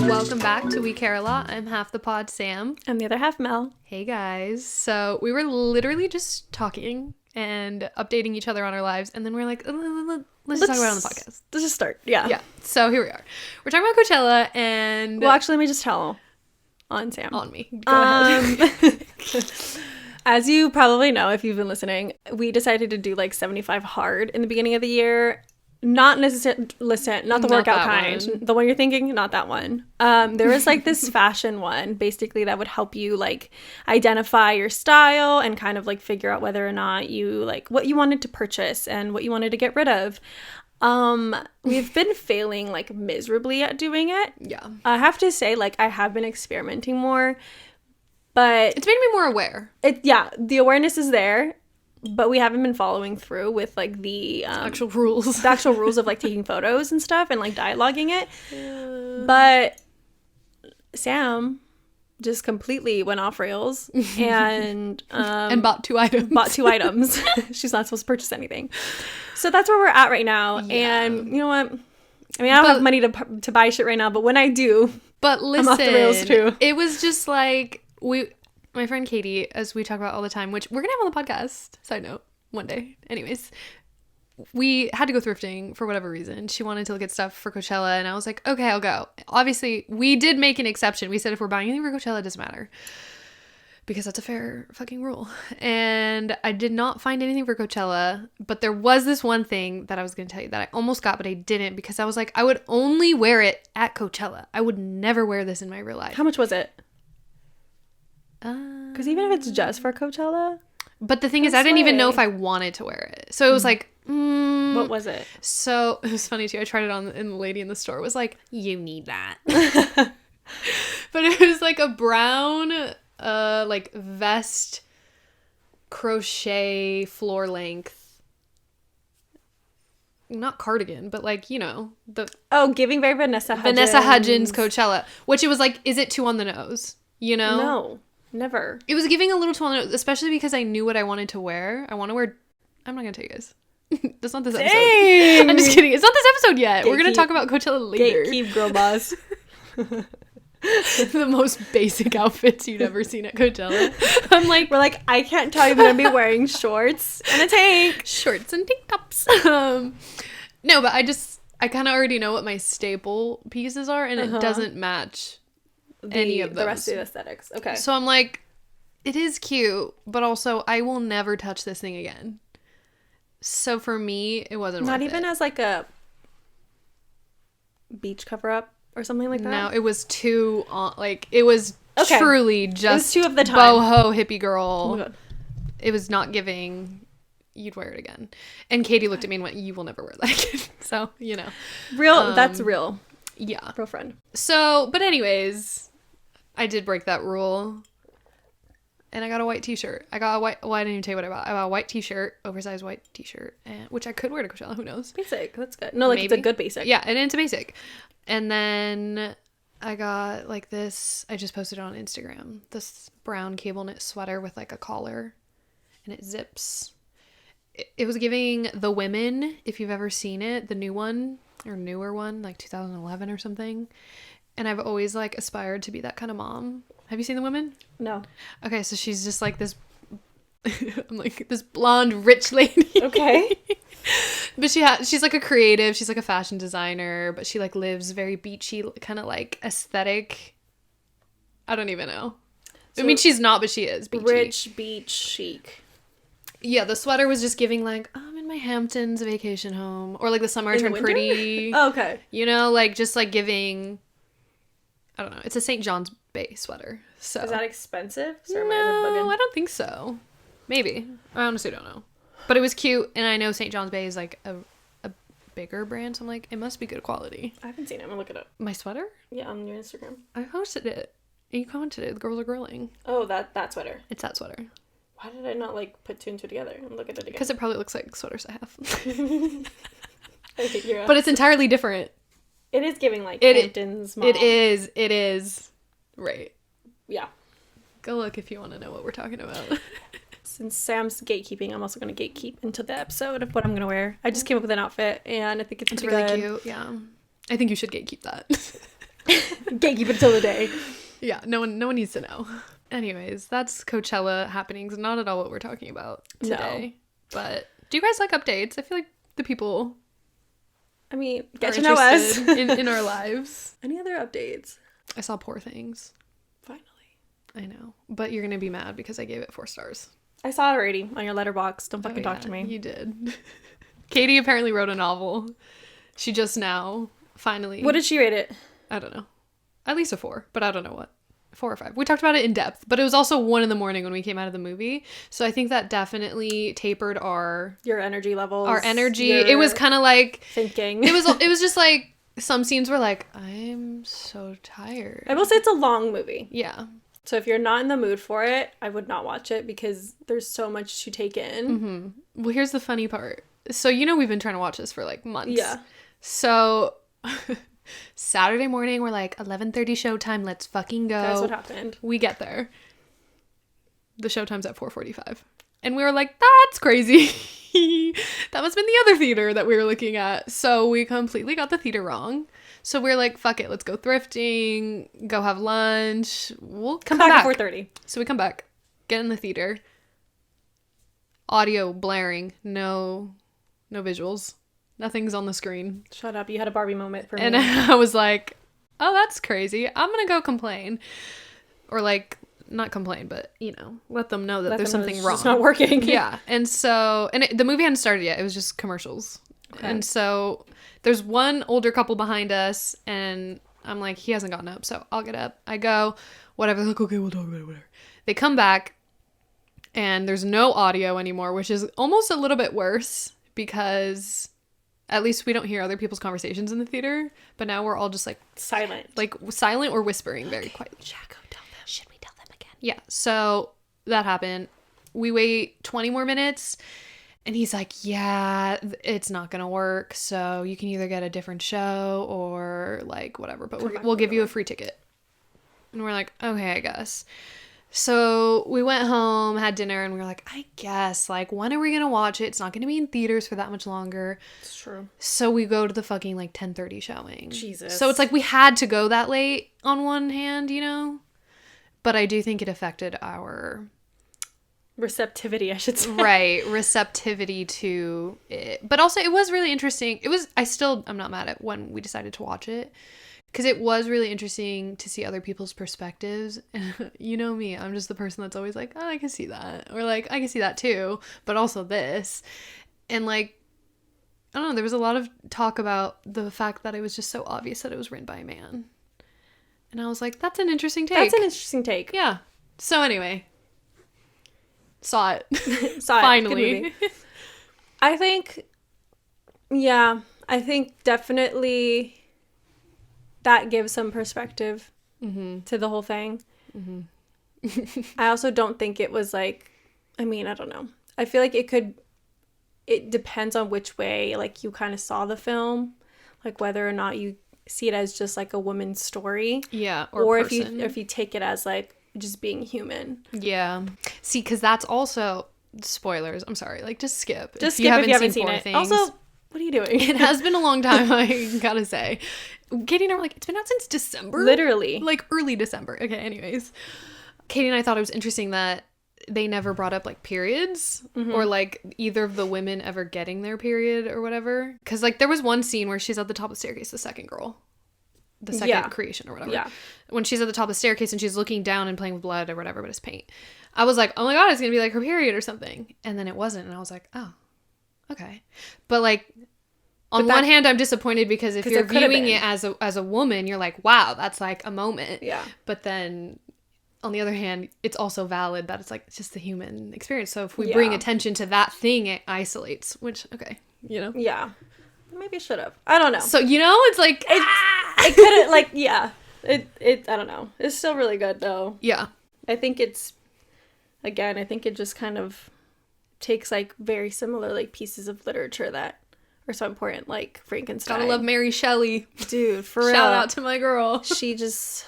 Welcome back to We Care a Lot. I'm half the pod, Sam. I'm the other half, Mel. Hey guys. So we were literally just talking and updating each other on our lives, and then we're like, let's just talk about it on the podcast. Let's just start. Yeah. Yeah. So here we are. We're talking about Coachella, and Well, actually, let me just tell on Sam. on me. Go ahead. As you probably know, if you've been listening, we decided to do like 75 hard in the beginning of the year. Not necessarily, listen, not the Not workout that kind. one. The one you're thinking, not that one. There was like this fashion one, basically, that would help you like identify your style and kind of like figure out whether or not you like what you wanted to purchase and what you wanted to get rid of. We've been failing like miserably at doing it. Yeah. I have to say, like, I have been experimenting more, but It's made me more aware. the awareness is there, but we haven't been following through with like the Actual rules. the actual rules of like taking photos and stuff and like dialoguing it. But Sam just completely went off rails and and bought 2 items. bought 2 items. She's not supposed to purchase anything. So that's where we're at right now. Yeah. And you know what? I mean, I don't have money to buy shit right now, but when I do, But listen, I'm off the rails too. It was just like my friend Katie, as we talk about all the time, which we're gonna have on the podcast. Side note, one day. Anyways, we had to go thrifting for whatever reason. She wanted to look at stuff for Coachella, and I was like, okay, I'll go. Obviously, we did make an exception. We said if we're buying anything for Coachella, it doesn't matter. Because that's a fair fucking rule. And I did not find anything for Coachella, but there was this one thing that I was going to tell you that I almost got, but I didn't, because I was like, I would only wear it at Coachella. I would never wear this in my real life. how much was it? Because even if it's just for Coachella, But the thing is, I didn't even know if I wanted to wear it. So it was like, what was it? So it was funny too. I tried it on, and the lady in the store was like, "You need that." But it was like a brown, like vest, crochet, floor length, not cardigan, but like, you know, the Oh, giving very Vanessa Hudgens Coachella, which it was like, is it too on the nose? You know? No, never. It was giving a little too on the nose, especially because I knew what I wanted to wear. I want to wear. I'm not gonna tell you guys. That's not this episode. Dang. I'm just kidding. It's not this episode yet. We're gonna Gatekeep. talk about Coachella later. Gatekeep, girl boss. The most basic outfits you'd ever seen at Coachella. I'm like, We're like, I can't tell you I'm gonna be wearing shorts and a tank. shorts and tank tops. No, but I kind of already know what my staple pieces are, and it doesn't match any of those. The rest of the aesthetics. Okay. So I'm like, it is cute, but also I will never touch this thing again. So for me, it wasn't Not worth even it. as like a beach cover up or something like that. No, it was too like it was Okay. truly just too of the time. boho hippie Oh girl. my God. It was not giving. You'd wear it again. And Katie looked at me and went, "You will never wear that again." So you know, Real. That's real. yeah. Real friend. So, but anyways, I did break that rule. And I got a white t-shirt. I got a white, well, I didn't even tell you what I bought. I bought a white t-shirt, oversized white t-shirt, and, which I could wear to Coachella, who knows? Basic. That's good. No, like it's a Maybe. good basic. Yeah, and it's a basic. And then I got like this, I just posted it on Instagram, this brown cable knit sweater with like a collar, and it zips. It was giving The Women, if you've ever seen it, the new one, or newer one, like 2011 or something. And I've always like aspired to be that kind of mom. Have you seen The Women? No. Okay, so she's just like this, I'm like this blonde rich lady. Okay. But she's like a creative, she's like a fashion designer, but she like lives very beachy kind of like aesthetic. I don't even know. I mean, she's not, but she is beachy. Rich beach chic. Yeah, the sweater was just giving like, oh, I'm in my Hamptons vacation home, or like the summer I In the turned winter? pretty. Oh, okay. You know, like just like giving, I don't know. It's a St. John's Bay sweater. So Is that expensive? no, I don't think so. Maybe. I honestly don't know. But it was cute, and I know St. John's Bay is like a bigger brand, so I'm like, it must be good quality. I haven't seen it. I'm gonna look it up. My sweater? Yeah, on your Instagram. I posted it. You commented it. The girls are grilling. Oh, that sweater. It's that sweater. Why did I not like put 2 and 2 together and look at it again? Because it probably looks like sweaters I have. I think you're But it's entirely different. it is giving like It- Hamptons mom. It is. It is. Right. Yeah. Go look if you want to know what we're talking about. since Sam's gatekeeping, I'm also going to gatekeep into the episode of what I'm going to wear. I just came up with an outfit, and I think it's really good. cute. Yeah, I think you should gatekeep that. Gatekeep until the day. Yeah, no one needs to know. Anyways, that's Coachella happenings. Not at all what we're talking about today. No. But do you guys like updates? I feel like the people. I mean, get to know us in our lives. Any other updates? I saw Poor Things. Finally. I know, but you're gonna be mad because I gave it 4 stars. I saw it already on your letterbox. Don't fucking talk to me. You did. Katie apparently wrote a novel. She just now finally. What did she rate it? I don't know. At least a 4, but I don't know what. 4 or 5. We talked about it in depth, but it was also 1 in the morning when we came out of the movie. So I think that definitely tapered your energy levels. Our energy. It was kind of like thinking. It was just like some scenes were like, I'm so tired. I will say it's a long movie. Yeah. So if you're not in the mood for it, I would not watch it because there's so much to take in. Mm-hmm. Well, here's the funny part. So we've been trying to watch this for like months. Yeah. So Saturday morning, we're like 11:30 showtime. Let's fucking go. That's what happened. We get there. The showtime's at 4:45, and we were like, "That's crazy." That must have been the other theater that we were looking at. So we completely got the theater wrong. So we're like, "Fuck it, let's go thrifting. Go have lunch. We'll come back at 4:30." So we come back, get in the theater. Audio blaring, no visuals. Nothing's on the screen. Shut up. You had a Barbie moment for me. And I was like, oh, that's crazy. I'm going to go complain. Or like, not complain, but, let them know that there's something wrong. It's not working. Yeah. And so, the movie hadn't started yet. It was just commercials. Okay. And so there's one older couple behind us, and I'm like, he hasn't gotten up, so I'll get up. I go, whatever. They're like, okay, we'll talk about it, whatever. They come back, and there's no audio anymore, which is almost a little bit worse because at least we don't hear other people's conversations in the theater. But now we're all just like silent or whispering very quietly. Jaco, tell them. Should we tell them again? Yeah. So that happened. We wait 20 more minutes. And he's like, yeah, it's not going to work. So you can either get a different show or like whatever. But we'll give you a free ticket. And we're like, okay, I guess. So we went home, had dinner, and we were like, I guess, like, when are we going to watch it? It's not going to be in theaters for that much longer. It's true. So we go to the fucking, like, 10:30 showing. Jesus. So it's like we had to go that late on one hand, But I do think it affected our... receptivity, I should say. Right. Receptivity to it. But also, it was really interesting. I'm not mad at when we decided to watch it. Because it was really interesting to see other people's perspectives. You know me, I'm just the person that's always like, oh, I can see that. Or like, I can see that too. But also this. And like, I don't know, there was a lot of talk about the fact that it was just so obvious that it was written by a man. And I was like, that's an interesting take. Yeah. So anyway. Saw it. Finally. I think definitely that gives some perspective to the whole thing. Mm-hmm. I also don't think it was like, I don't know. I feel like it depends on which way, like, you kind of saw the film, like whether or not you see it as just like a woman's story. Yeah. Or if you take it as like just being human. Yeah. See, because that's also spoilers. I'm sorry. Like, just skip. Just skip if you haven't seen it. Things. Also, what are you doing? It has been a long time, I gotta say. Katie and I were like, it's been out since December? Literally. Like, early December. Okay, anyways. Katie and I thought it was interesting that they never brought up, like, periods. Mm-hmm. Or, like, either of the women ever getting their period or whatever. Because, like, there was one scene where she's at the top of the staircase, the second girl. The second creation or whatever. Yeah. When she's at the top of the staircase and she's looking down and playing with blood or whatever, but it's paint. I was like, oh my God, it's going to be like her period or something. And then it wasn't. And I was like, oh, okay. But like, on one hand, I'm disappointed because if you're viewing it as a woman, you're like, wow, that's like a moment. Yeah. But then on the other hand, it's also valid that it's like, it's just the human experience. So if we bring attention to that thing, it isolates, which, okay, Yeah. Maybe I should have. I don't know. So, it's like... It couldn't, like, yeah. It I don't know. It's still really good, though. Yeah. I think it just kind of takes, like, very similar, like, pieces of literature that are so important, like Frankenstein. Gotta love Mary Shelley. Dude, for real. Shout out to my girl. She just...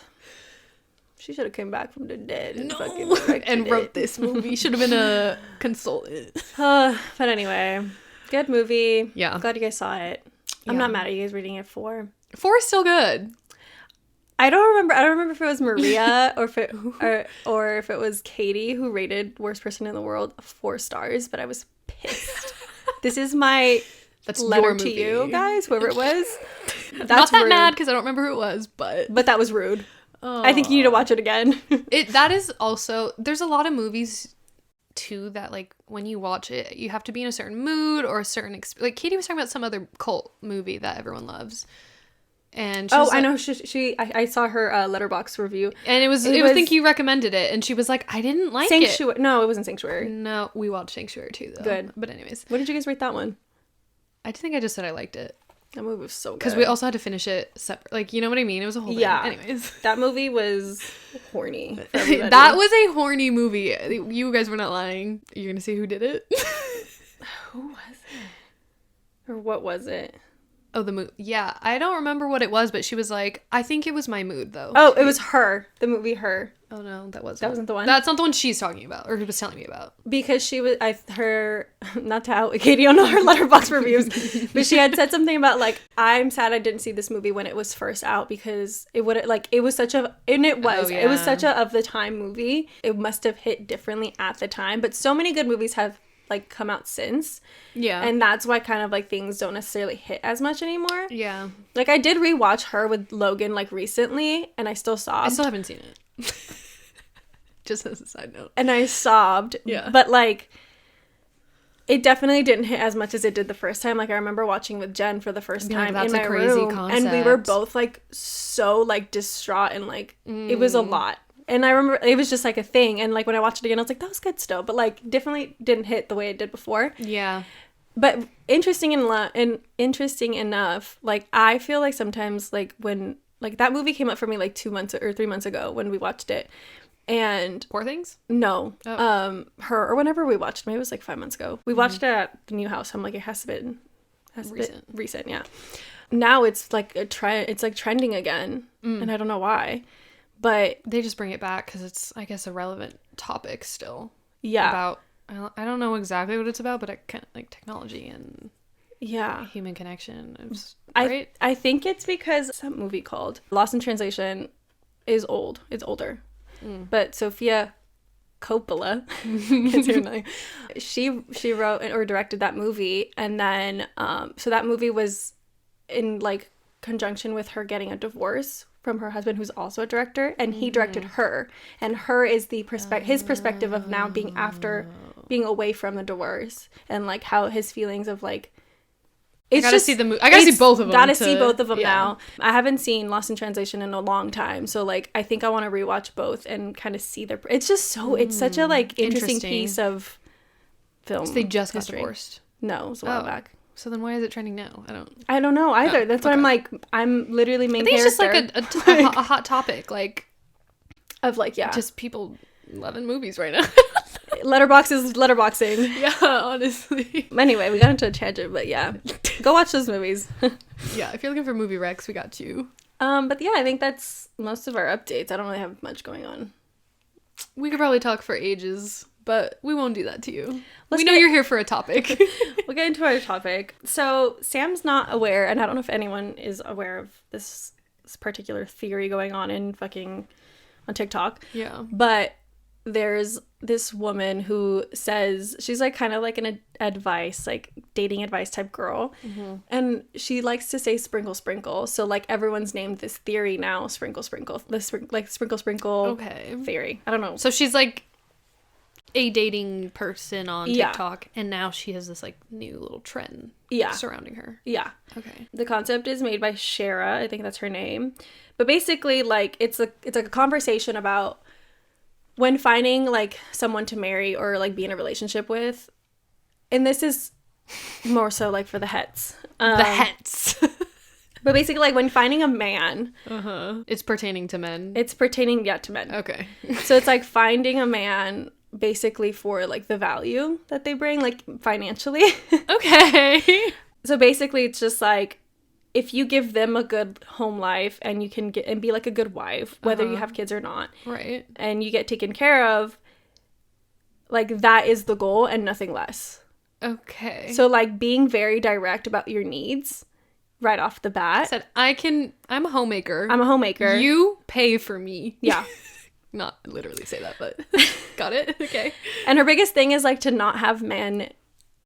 She should have came back from the dead and fucking No. directed And wrote it. this movie. Should have been a consultant. But anyway, good movie. Yeah. Glad you guys saw it. I'm Yeah. not mad at you guys reading it 4. 4 is still good. I don't remember if it was Maria or if it was Katie who rated Worst Person in the World 4 stars, but I was pissed. This is my That's letter your to movie. you guys, whoever it was. That's Not that rude. mad because I don't remember who it was, but But that was rude. I think you need to watch it again. that is also, there's a lot of movies too that like when you watch it you have to be in a certain mood or a certain like Katie was talking about some other cult movie that everyone loves, and she was I like- know. I saw her Letterboxd review. and it was I think you recommended it and she was like, I didn't like it. Sanctuary. No, it wasn't Sanctuary. No, we watched Sanctuary too though. Good. But anyways, What did you guys rate that one? I think I just said I liked it That movie was so good. because we also had to finish it separate, like, you know what I mean, it was a whole thing. Yeah. Anyways, That movie was horny. For everybody. that was a horny movie. You guys were not lying. You're gonna see who did it. Who was it? Or what was it? Oh, the mood. Yeah, I don't remember what it was, but she was like, I think it was my mood, though. Oh, it was Her. The movie Her. Oh, no, that wasn't the one? That's not the one she's talking about, or who was telling me about. Because she was, not to out Katie on all her Letterboxd reviews, but she had said something about, like, I'm sad I didn't see this movie when it was first out because it would, like, it was such a, and it was, it was yeah. such a of the time movie. It must have hit differently at the time, but so many good movies have, like, come out since. Yeah. And that's why kind of, like, things don't necessarily hit as much anymore. Yeah. Like, I did rewatch Her with Logan, like, recently, and I still sobbed. I still haven't seen it. Just as a side note. And I sobbed. Yeah. But, like, it definitely didn't hit as much as it did the first time. Like, I remember watching with Jen for the first being like, time "That's in a my crazy room. And we were concept." both, like, so, like, distraught and, like, it was a lot. And I remember it was just, like, a thing. And, like, when I watched it again, I was like, that was good still. But, like, definitely didn't hit the way it did before. Yeah. But interesting enough, like, I feel like sometimes, like, when, like, that movie came up for me, like, 2 months or 3 months ago when we watched it. And Poor Things? no, Oh. Her, or whenever we watched, maybe it was like 5 months ago. We watched it at the new house. I'm like, it has to be recent, yeah. Now it's like a trend. It's like trending again, and I don't know why, but They just bring it back because it's, I guess, a relevant topic still. yeah, About, I don't know exactly what it's about, but it kind of, like, technology and yeah. human connection. It's I great. I think it's because some movie called Lost in Translation is old. It's older, but Sofia Coppola, can't say her name. She wrote or directed that movie, and then so that movie was in, like, conjunction with her getting a divorce from her husband, who's also a director, and he directed Her, and Her is the his perspective of now being being away from the divorce, and, like, how his feelings of, like, I gotta see the movie. I gotta see both of them. Gotta see both of them now. I haven't seen Lost in Translation in a long time, so, like, I think I want to rewatch both and kind of see their. It's just so. It's such a, like, interesting piece of film. So they just got history. divorced. No, it was a while back. So then why is it trending now? I don't know either. That's why I'm like, I'm literally main I think character. it's just like a hot topic, like of, like, yeah, just people loving movies right now. Letterboxd is letterboxing. Yeah, honestly. Anyway, we got into a tangent, but yeah, go watch those movies. Yeah, if you're looking for movie recs, we got you. But yeah, I think that's most of our updates. I don't really have much going on. We could probably talk for ages, but we won't do that to you. Let's we know get- you're here for a topic. We'll get into our topic. So Sam's not aware, and I don't know if anyone is aware of this particular theory going on on TikTok. Yeah. But there's this woman who says she's, like, kind of like an advice, like, dating advice type girl, and she likes to say sprinkle sprinkle. So, like, everyone's named this theory now sprinkle sprinkle, sprinkle sprinkle Okay. theory. I don't know. So she's like a dating person on Yeah. TikTok, and now she has this, like, new little trend Yeah. surrounding her. Yeah. Okay. The concept is made by Shara, I think that's her name. But basically, like, it's like a conversation about when finding, like, someone to marry or, like, be in a relationship with. And this is more so, like, for the hets. The hets. But basically, like, when finding a man, It's pertaining to men. it's pertaining, to men. Okay. So it's, like, finding a man basically for, like, the value that they bring, like, financially. Okay. So basically, it's just, like, if you give them a good home life and you can get and be like a good wife, whether you have kids or not, Right. and you get taken care of, like that is the goal and nothing less. Okay. So like being very direct about your needs right off the bat. Said I'm a homemaker. I'm a homemaker. You pay for me. Yeah. Not literally say that, but got it. Okay. And her biggest thing is like to not have men,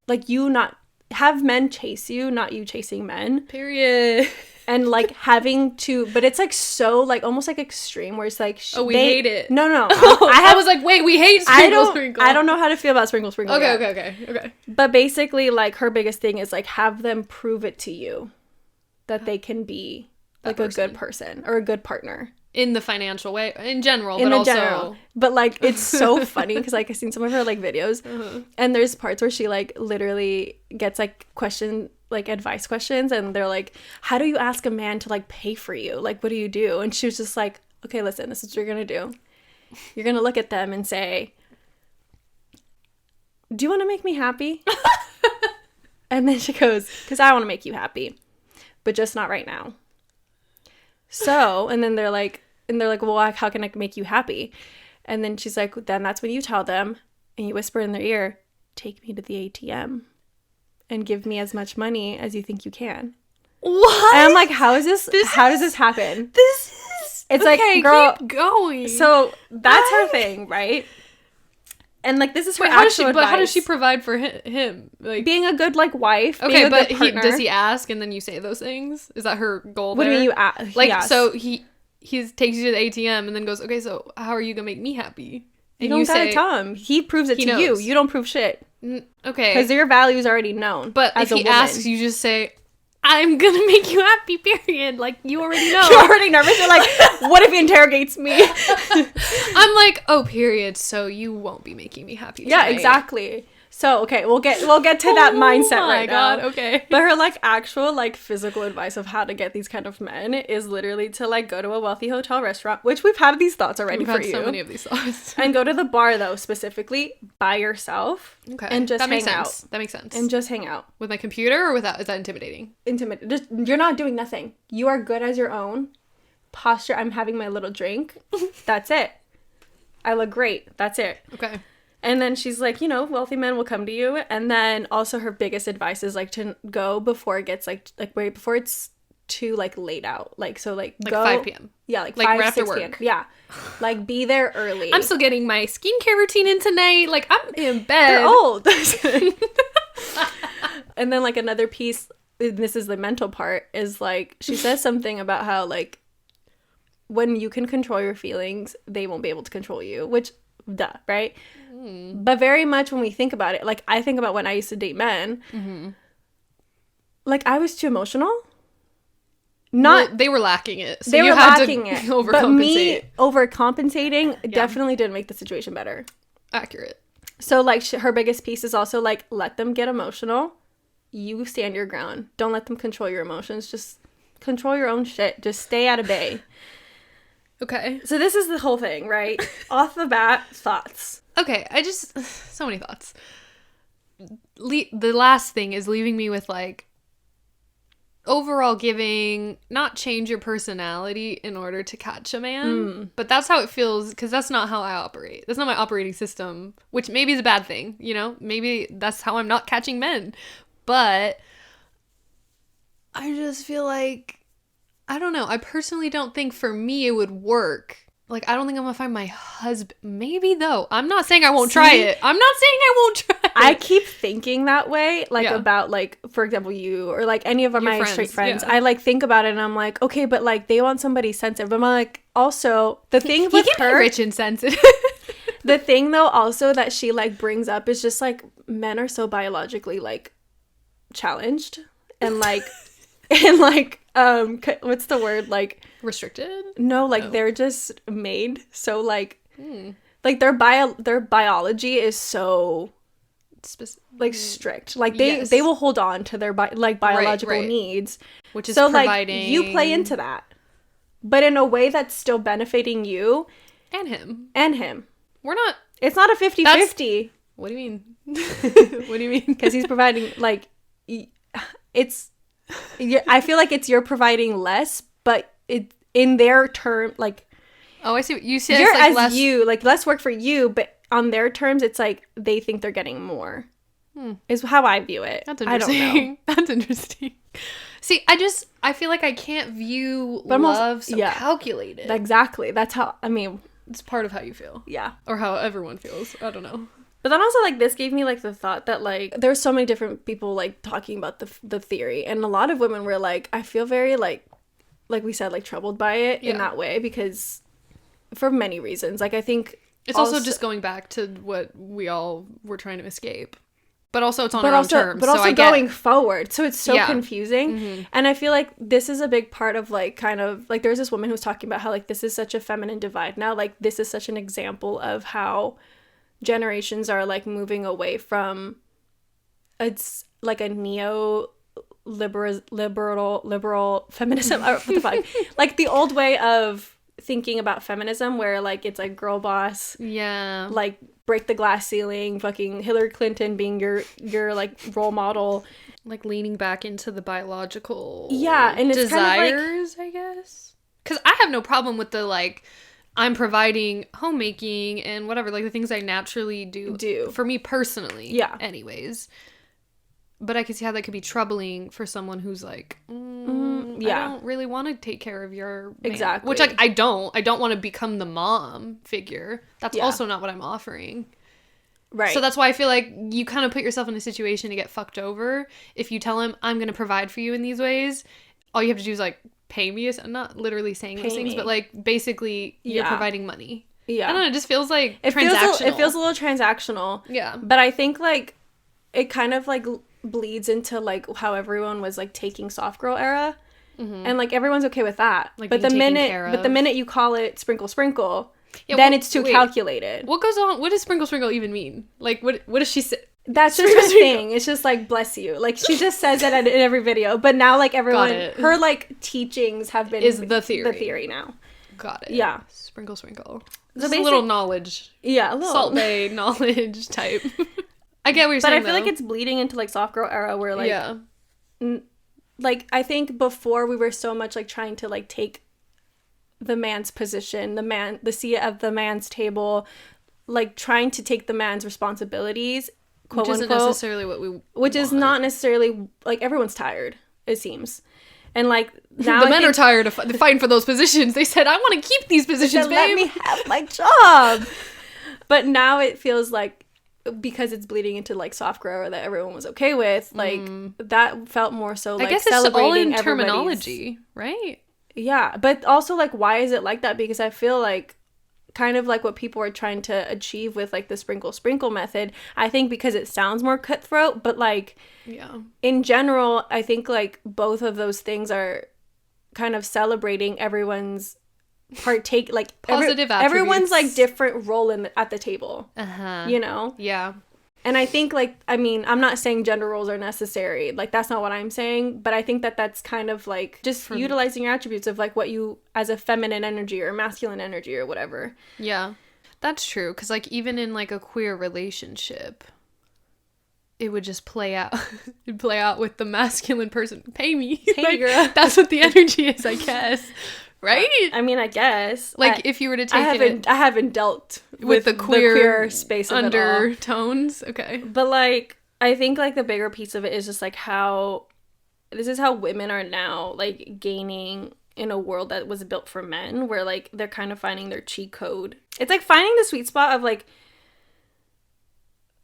like you not have men chase you, not you chasing men. Period. And like having to, but it's like so like almost like extreme where it's like we hate it. No, I was like, wait, we hate sprinkle. I don't know how to feel about sprinkle yet. Okay. But basically, like her biggest thing is like have them prove it to you that they can be like a good person or a good partner. In the financial way, in general, but also... But, like, it's so funny because, like, I've seen some of her, like, videos. And there's parts where she, like, literally gets, like, advice questions. And they're like, how do you ask a man to, like, pay for you? Like, what do you do? And she was just like, okay, listen, this is what you're going to do. You're going to look at them and say, do you want to make me happy? And then she goes, because I want to make you happy. But just not right now. So, and then they're like, well, how can I make you happy? And then she's like, then that's when you tell them and you whisper in their ear, take me to the ATM and give me as much money as you think you can. What? And I'm like, how does this happen? It's okay, like, girl, keep going. So that's her thing, right? And like, this is her how advice. does she provide for him? Like being a good like wife. Okay, but does he he ask and then you say those things? Is that her goal? What there? do you mean you ask? Like, yes. so he takes you to the ATM and then goes, okay, so how are you gonna make me happy? And you don't gotta tell him. He proves it to knows. you. You don't prove shit. Okay, because your value is already known. But as if he a woman. asks, you just say, I'm gonna make you happy, period. Like, you already know. You're already nervous. You're like, what if he interrogates me? I'm like, oh, period. So you won't be making me happy tonight. Yeah, exactly. So, okay, we'll get to that mindset right now. God, okay. But her, like, actual, like, physical advice of how to get these kind of men is literally to, like, go to a wealthy hotel restaurant, which we've had these thoughts already for you. We've had so many of these thoughts. And go to the bar, though, specifically by yourself. Okay. And just hang out. That makes sense. And just hang out. With my computer or without? Is that intimidating? Just, you're not doing nothing. You are good as your own. Posture, I'm having my little drink. That's it. I look great. That's it. Okay. And then she's like, wealthy men will come to you. And then also her biggest advice is like to go before it gets like right before it's too like late out. Like, so like go 5 p.m. Yeah, like 5, right after 6 work. p.m. Yeah. Like be there early. I'm still getting my skincare routine in tonight. Like I'm in bed. They're old. And then like another piece, this is the mental part, is like she says something about how like when you can control your feelings, they won't be able to control you, which duh, right? But very much when we think about it, like I think about when I used to date men, like I was too emotional. They were lacking it. So they you were had lacking to it. overcompensate. But me overcompensating definitely didn't make the situation better. Accurate. So like her biggest piece is also like let them get emotional. You stand your ground. Don't let them control your emotions. Just control your own shit. Just stay out of bay. Okay. So this is the whole thing, right? Off the bat, thoughts. Okay, so many thoughts. The last thing is leaving me with like overall giving, not change your personality in order to catch a man, but that's how it feels because that's not how I operate. That's not my operating system, which maybe is a bad thing, maybe that's how I'm not catching men, but I just feel like, I don't know, I personally don't think for me it would work. Like, I don't think I'm gonna find my husband. Maybe, though. I'm not saying I won't try it. I'm not saying I won't try it. I keep thinking that way, like, about, like, for example, you or, like, any of my straight friends. Yeah. I, like, think about it, and I'm like, okay, but, like, they want somebody sensitive. But I'm like, also, the thing with he can her... be rich and sensitive. The thing, though, also that she, like, brings up is just, like, men are so biologically, like, challenged. And, like... and, like, what's the word? Like... Restricted? No, like they're just made so like like their biology is so like strict. Like they will hold on to their biological needs, which is so providing... like you play into that, but in a way that's still benefiting you and him. We're not. It's not a 50-50. What do you mean? What do you mean? Because he's providing like it's. I feel like it's you're providing less, but it in their term, like Oh, I see what you said. you're It's like as less. you, like less work for you, but on their terms, it's like they think they're getting more. Is how I view it. That's I don't know. interesting. That's interesting. See, I feel like I can't view But I'm also- love so yeah. calculated. Exactly. That's how, I mean, It's part of how you feel. yeah. Or how everyone feels. I don't know. But then also, like, this gave me, like, the thought that, like, there's so many different people, like, talking about the theory. And a lot of women were, like, I feel very, like we said, like, troubled by it in Yeah. that way because for many reasons. Like, I think It's also just going back to what we all were trying to escape. But also it's on our own terms. But also so I get, going forward. So it's so Yeah. confusing. And I feel like this is a big part of, like, kind of, like, there's this woman who was talking about how, like, this is such a feminine divide now. Like, this is such an example of how generations are, like, moving away from it's like a liberal feminism. What the fuck? Like the old way of thinking about feminism where, like, it's like girl boss, Yeah. like break the glass ceiling, fucking Hillary Clinton being your like role model. Like leaning back into the biological Yeah, and it's kind of like- desires, I guess. Because I have no problem with the, like, I'm providing homemaking and whatever, like the things I naturally do. For me personally. Yeah. Anyways. But I can see how that could be troubling for someone who's like, yeah. I don't really want to take care of your man. Exactly. Which, like, I don't want to become the mom figure. That's Yeah. also not what I'm offering. Right. So that's why I feel like you kind of put yourself in a situation to get fucked over. If you tell him, I'm going to provide for you in these ways, all you have to do is, like, pay me. I'm not literally saying those things, me. but, like, basically you're Yeah. providing money. yeah. I don't know. It just feels like It transactional. feels a little transactional. Yeah. But I think, like, it kind of, like, bleeds into, like, how everyone was, like, taking soft girl era. And, like, everyone's okay with that. Like, but being the taken minute care but the of. minute you call it sprinkle sprinkle, Yeah, then well, it's too wait. calculated. What goes on? What does sprinkle sprinkle even mean? Like, what does she say? That's just her thing. It's just like, bless you. Like, she just says it in every video. But now, like, everyone, it. her, like, teachings have been Is the theory. The theory now. Got it. Yeah. Sprinkle sprinkle. So Just a little knowledge. Yeah, a little. Salt Bay knowledge type. I get what you're But I saying, feel like though. it's bleeding into, like, soft girl era where, like, yeah. like, I think before we were so much, like, trying to, like, take the man's position, the seat at the man's table, like, trying to take the man's responsibilities, quote Which isn't unquote, necessarily what we which is want. not necessarily, like, everyone's tired, it seems. And, like, now The I men think- are tired of fighting for those positions. They said, I want to keep these positions, said, babe. let me have my job. But now it feels like, because it's bleeding into, like, soft girl that everyone was okay with, like, that felt more so like I guess it's all in celebrating everybody's- terminology, right? Yeah, but also, like, why is it like that? Because I feel like kind of like what people are trying to achieve with, like, the sprinkle sprinkle method. I think because it sounds more cutthroat, but, like, Yeah. in general, I think, like, both of those things are kind of celebrating everyone's partake, like, Positive everyone's, like, attributes. different role at the table, Uh-huh. you know? Yeah. And I think, like, I mean, I'm not saying gender roles are necessary. Like, that's not what I'm saying. But I think that that's kind of, like, just utilizing your attributes of, like, what you, as a feminine energy or masculine energy or whatever. Yeah. That's true. Because, like, even in, like, a queer relationship, it would just play out. It'd play out with the masculine person. Pay me. Pay me, Like, girl. That's what the energy is, I guess. Right? I mean, I guess. Like, if you were to take I haven't dealt with the queer space of it all. undertones. Okay. But, like, I think, like, the bigger piece of it is just, like, how this is how women are now, like, gaining in a world that was built for men, where, like, they're kind of finding their cheat code. It's, like, finding the sweet spot of, like,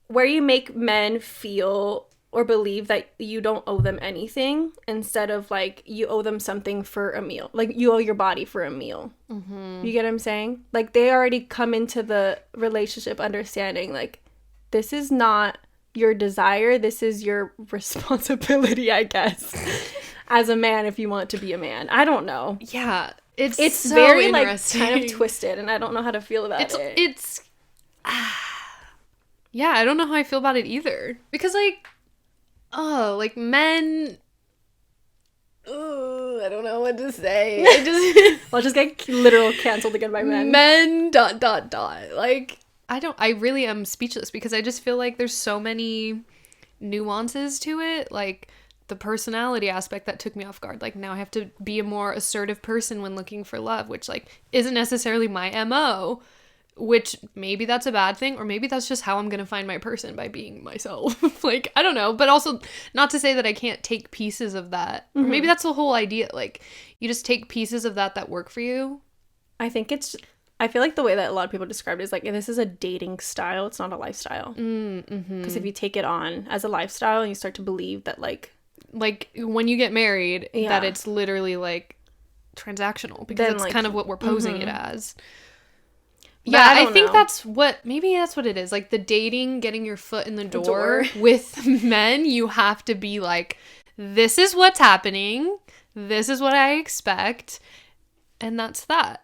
where you make men feel or believe that you don't owe them anything instead of, like, you owe them something for a meal. Like, you owe your body for a meal. Mm-hmm. You get what I'm saying? Like, they already come into the relationship understanding, like, this is not your desire. This is your responsibility, I guess, as a man if you want to be a man. I don't know. Yeah. It's so very, like, interesting. kind of twisted, and I don't know how to feel about it. It's yeah, I don't know how I feel about it either. Because, like, like, men... Oh, I don't know what to say. I just... I'll just get literal canceled again by men. Men, ... Like, I really am speechless because I just feel like there's so many nuances to it. Like, the personality aspect that took me off guard. Like, now I have to be a more assertive person when looking for love, which, like, isn't necessarily my MO, which maybe that's a bad thing, or maybe that's just how I'm going to find my person, by being myself. Like, I don't know. But also, not to say that I can't take pieces of that. Or maybe that's the whole idea. Like, you just take pieces of that work for you. I feel like the way that a lot of people describe it is like, this is a dating style. It's not a lifestyle. Because if you take it on as a lifestyle and you start to believe that, like when you get married, that it's literally, like, transactional. Because that's, like, kind of what we're posing it as. Yeah, I think maybe that's what it is. Like, the dating, getting your foot in the door with men, you have to be like, this is what's happening. This is what I expect. And that's that.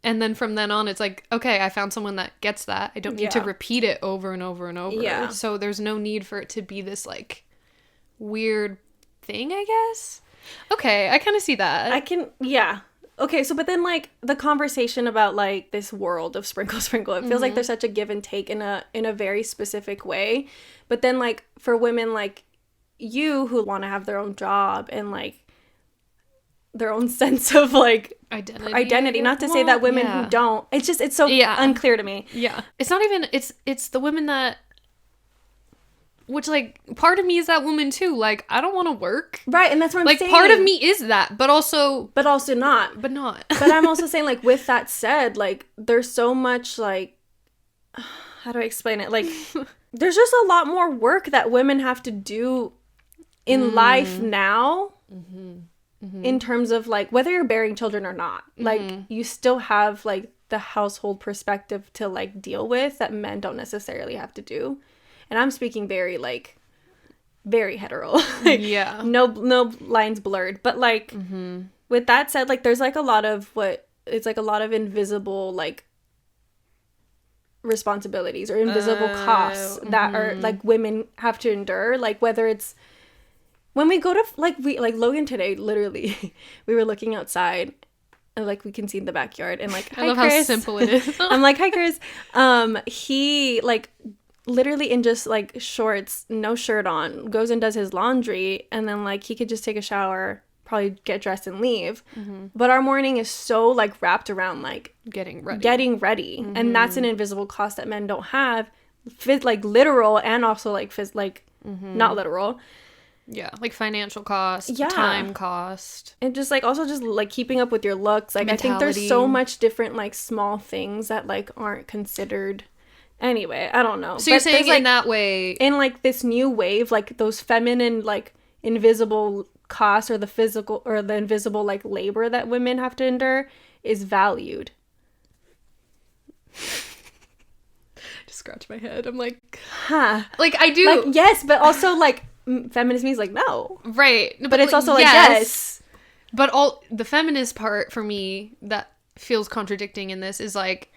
And then from then on, it's like, okay, I found someone that gets that. I don't need to repeat it over and over and over. Yeah. So there's no need for it to be this, like, weird thing, I guess. Okay, I kind of see that. Okay, so but then, like, the conversation about, like, this world of sprinkle, it feels like there's such a give and take in a very specific way. But then, like, for women like you who want to have their own job and, like, their own sense of, like, identity. Not to say that women who don't. It's so unclear to me. Yeah. It's not even, it's the women that, which, like, part of me is that woman too. Like, I don't want to work. Right, and that's what I'm saying. Like, part of me is that, but also not. But not. But I'm also saying, like, with that said, like, there's so much, like, how do I explain it? Like, there's just a lot more work that women have to do in life now. In terms of, like, whether you're bearing children or not. Like, you still have, like, the household perspective to, like, deal with that men don't necessarily have to do. And I'm speaking very, like, very hetero. Like, no lines blurred. But, like, with that said, like, there's, like, a lot of invisible, like, responsibilities or invisible costs that are, like, women have to endure. Like, whether it's when we go to, like, Logan today, literally, we were looking outside and, like, we can see in the backyard and, like, I love Chris. How simple it is. I'm like, hi, Chris. He, like, literally in just, like, shorts, no shirt on, goes and does his laundry, and then, like, he could just take a shower, probably get dressed and leave. But our morning is so, like, wrapped around, like, getting ready. And that's an invisible cost that men don't have, like, literal and also, like, not literal. Yeah, like, financial cost, time cost. And just, like, also just, like, keeping up with your looks. Like, mentality. I think there's so much different, like, small things that, like, aren't considered. Anyway, I don't know. So you're saying, like, in that way, in, like, this new wave, like, those feminine, like, invisible costs or the physical or the invisible, like, labor that women have to endure is valued. Just scratch my head. I'm like, like, I do, like, yes, but also, like, feminist means, like, no, right, but it's also, like, yes. But all the feminist part for me that feels contradicting in this is, like,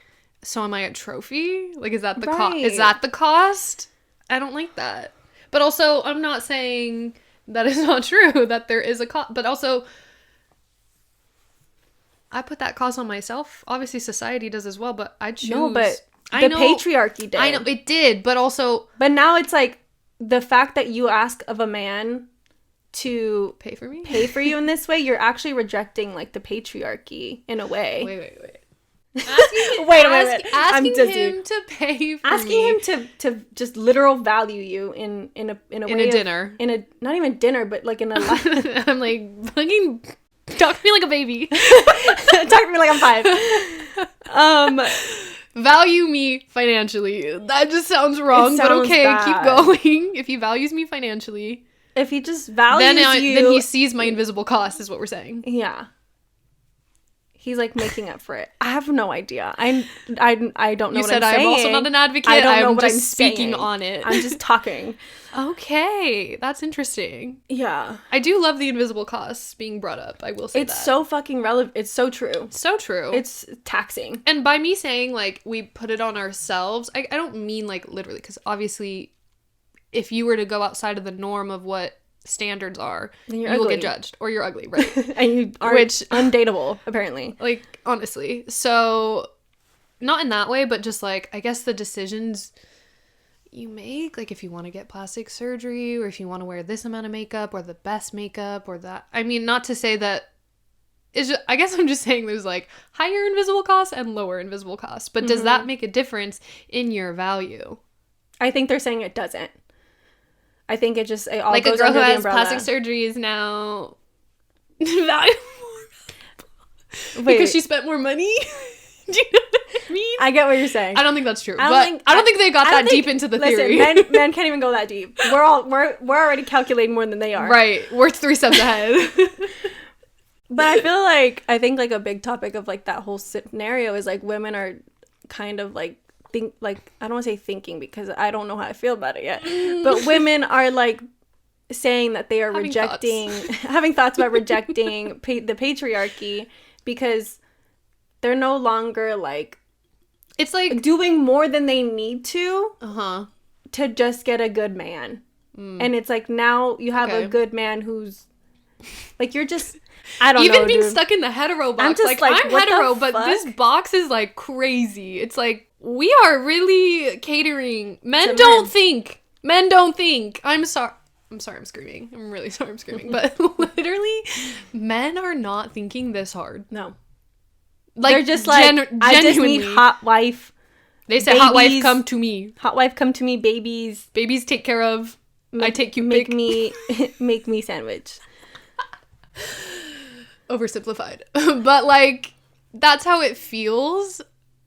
so am I a trophy? Like, is that the cost? Is that the cost? I don't like that. But also, I'm not saying that is not true, that there is a cost. But also, I put that cost on myself. Obviously, society does as well, but I choose. No, but the patriarchy did. I know, it did, but also. But now it's, like, the fact that you ask of a man to pay for you in this way, you're actually rejecting, like, the patriarchy in a way. Wait. Asking him to pay for me. Asking him to just literal value you in a way in a dinner. In a not even dinner, but, like, in a I'm like, fucking talk to me like a baby. Talk to me like I'm 5. Value me financially. That just sounds wrong, but okay, bad. Keep going. If he values me financially, if he just values you, then he sees my invisible cost, is what we're saying. Yeah. He's, like, making up for it. I have no idea. I don't know what I'm saying. You said I'm also not an advocate. I don't know I'm what just I'm speaking saying. on it. I'm just talking. Okay. That's interesting. Yeah. I do love the invisible costs being brought up. I will say it's so fucking relevant. It's so true. So true. It's taxing. And by me saying, like, we put it on ourselves, I don't mean, like, literally, because obviously if you were to go outside of the norm of what standards are, you will get judged, or you're ugly, right? And you are undateable, apparently. Like, honestly. So, not in that way, but just, like, I guess the decisions you make, like if you want to get plastic surgery or if you want to wear this amount of makeup or the best makeup or that. I mean, not to say that it's just, I guess I'm just saying there's like higher invisible costs and lower invisible costs. But does that make a difference in your value? I think they're saying it doesn't. I think it just, it all like goes a girl under who the has umbrella. plastic surgery is now valuable Wait, because she spent more money. Do you know what I mean? I get what you're saying. I don't think that's true. I don't think they got that deep into the theory. Listen, men can't even go that deep. We're already calculating more than they are. Right. We're 3 steps ahead. But I think like a big topic of like that whole scenario is like women are kind of like I don't want to say thinking because I don't know how I feel about it yet. But women are like saying that they are having thoughts about rejecting the patriarchy because they're no longer like it's like doing more than they need to to just get a good man. And it's like now you have a good man who's like you're just I don't know. Even being dude. stuck in the hetero box. I'm just like I'm what hetero, the but fuck? this box is like crazy. It's like we are really catering. Men To don't men. think. Men don't think. I'm sorry. I'm screaming. I'm really sorry I'm screaming. But literally, men are not thinking this hard. No. Like They're just like, I just need genuinely. hot wife. They say, hot wife, babies. come to me. Hot wife, come to me, babies. Babies take care of. I take you Make pick. me make me sandwich. Oversimplified. But like, that's how it feels.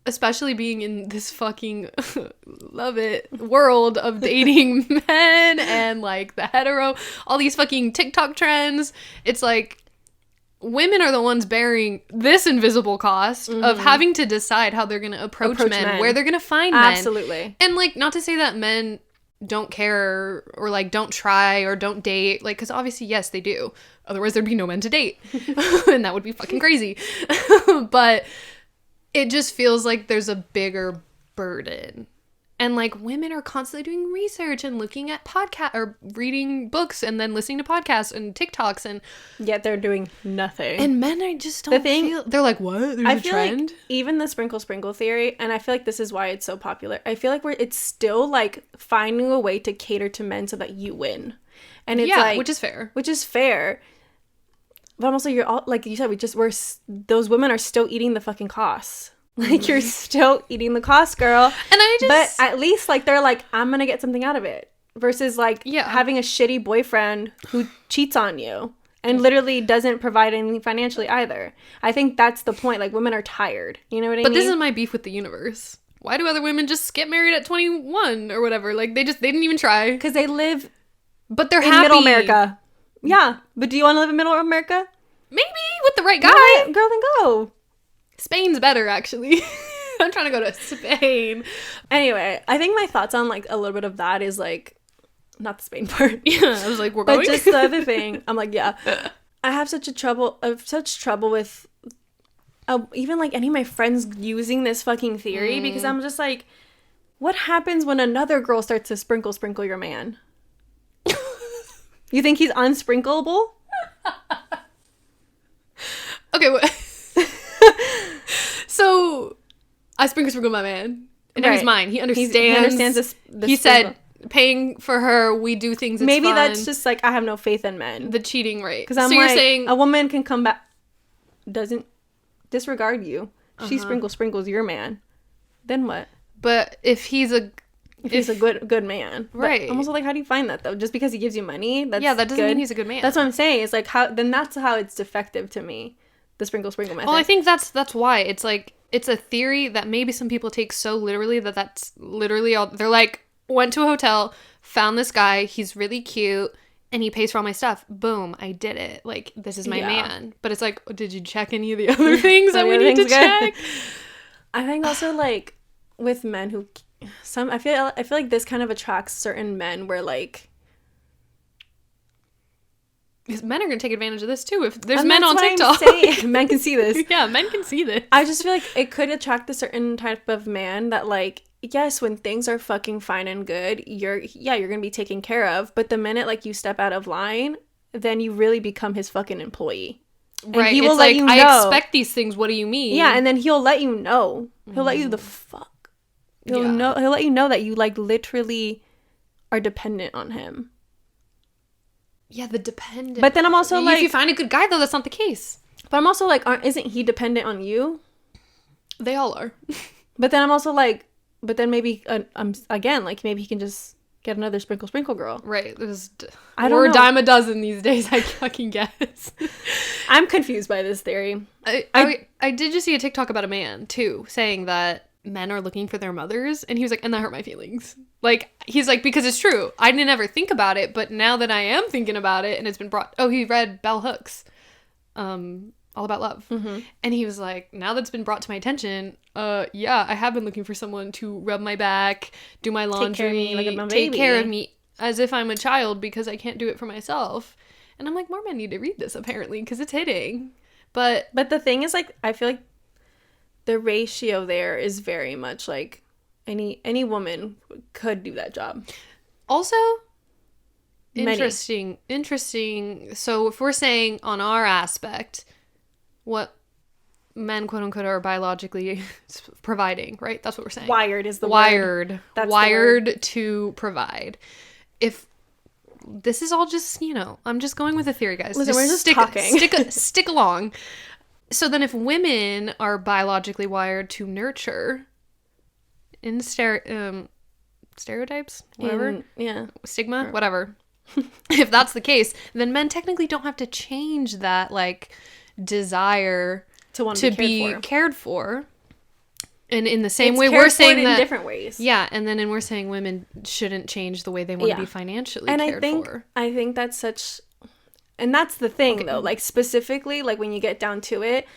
Especially being in this fucking love it world of dating men and like the hetero, all these fucking TikTok trends. It's like women are the ones bearing this invisible cost of having to decide how they're going to approach men, where they're going to find men. Absolutely. And like, not to say that men don't care or like don't try or don't date, like, because obviously, yes, they do. Otherwise, there'd be no men to date. And that would be fucking crazy. But it just feels like there's a bigger burden. And like women are constantly doing research and looking at podcast or reading books and then listening to podcasts and TikToks and Yet they're doing nothing. and men I just don't feel they're like, what? There's I a feel trend? like even the sprinkle theory, and I feel like this is why it's so popular. I feel like it's still like finding a way to cater to men so that you win. And it's like, which is fair. Which is fair. But also you're all like you said, those women are still eating the fucking costs. Like you're still eating the cost, girl. And I just But at least like they're like, I'm gonna get something out of it. Versus like having a shitty boyfriend who cheats on you and literally doesn't provide anything financially either. I think that's the point. Like women are tired. You know what I mean? But this is my beef with the universe. Why do other women just get married at 21 or whatever? Like they didn't even try. because they live But they're in happy. middle America. Yeah. But do you want to live in middle America? Maybe with the right guy. Girl, then go. Spain's better, actually. I'm trying to go to Spain. Anyway, I think my thoughts on like a little bit of that is like not the Spain part. Yeah, I was like, we're But going. just the other thing, I'm like, yeah, I have such trouble with even like any of my friends using this fucking theory because I'm just like, what happens when another girl starts to sprinkle your man? You think he's unsprinkleable? Okay, so I sprinkle my man, and now he's Right. mine. He understands. He understands this. He sprinkle. said, "Paying for her, we do things. It's Maybe fun." that's just like I have no faith in men. the cheating rate. Because I'm so like, you're saying a woman can come back, doesn't disregard you. She sprinkles your man. Then what? but if he's a If he's a good man, Right. But I'm also like, how do you find that though? Just because he gives you money, that that doesn't mean he's a good man. That's what I'm saying. It's like how then that's how it's defective to me. The sprinkle method. Well, I think that's why it's like it's a theory that maybe some people take so literally that's literally all. They're like, went to a hotel, found this guy, he's really cute, and he pays for all my stuff. Boom, I did it. Like, this is my man. But it's like, did you check any of the other things that we need to check? I think also like with men who I feel like this kind of attracts certain men where like. Because men are going to take advantage of this too. If there's And men on that's what TikTok. I'm saying. Men can see this. Yeah, men can see this. I just feel like it could attract a certain type of man that like, yes, when things are fucking fine and good, you're gonna be taken care of. But the minute like you step out of line, then you really become his fucking employee. And Right. he will it's let like, you know. I expect these things. What do you mean? Yeah, and then he'll let you know. He'll let you the fuck He'll let you know that you like literally are dependent on him. Yeah, the dependent. But then I'm also like, if you find a good guy though, that's not the case. But I'm also like, isn't he dependent on you? They all are. But then I'm also like, but then maybe again, like maybe he can just get another sprinkle girl. Right. There's I don't know. a dime a dozen these days, I fucking guess. I'm confused by this theory. I did just see a TikTok about a man too saying that men are looking for their mothers, and he was like, and that hurt my feelings. Like, he's like, because it's true. I didn't ever think about it, but now that I am thinking about it, and it's been brought. Oh, he read Bell Hooks, All About Love, and he was like, now that's been brought to my attention. Yeah, I have been looking for someone to rub my back, do my laundry, take care of me as if I'm a child because I can't do it for myself. And I'm like, more men need to read this apparently because it's hitting. But the thing is, like, I feel like the ratio there is very much like any woman could do that job. Also, interesting. So if we're saying on our aspect, what men quote unquote are biologically providing, right? That's what we're saying. Wired is the word. Wired. That's wired to provide. If this is all just, I'm just going with a theory, guys. Listen, we're just talking. Stick along. So then if women are biologically wired to nurture in stereotypes, whatever, stigma, whatever, if that's the case, then men technically don't have to change that, like, desire to want to be cared for. And in the same way, we're saying that in different ways. Yeah, and then we're saying women shouldn't change the way they want to be financially cared for. I think that's such, and that's the thing though. Like specifically, like when you get down to it,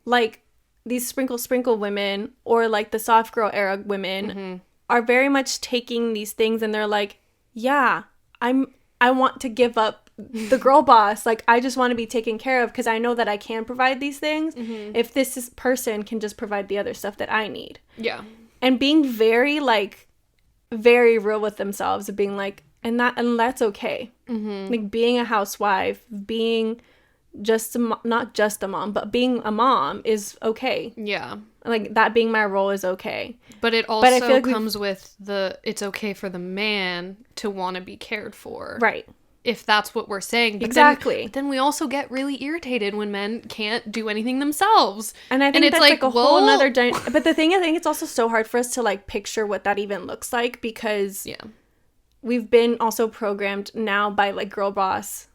like these sprinkle women or like the soft girl era women are very much taking these things and they're like, yeah, I want to give up the girl boss. Like, I just want to be taken care of because I know that I can provide these things if this person can just provide the other stuff that I need. Yeah. And being very, like, very real with themselves of being like, and that's okay. Like, being a housewife, being just not just a mom, but being a mom is okay. Yeah. Like, that being my role is okay. But it also comes with it's okay for the man to want to be cared for. Right. If that's what we're saying. But exactly. Then we also get really irritated when men can't do anything themselves. And I think that's like a whole nother... But the thing, I think it's also so hard for us to, like, picture what that even looks like because we've been also programmed now by, like, girl boss,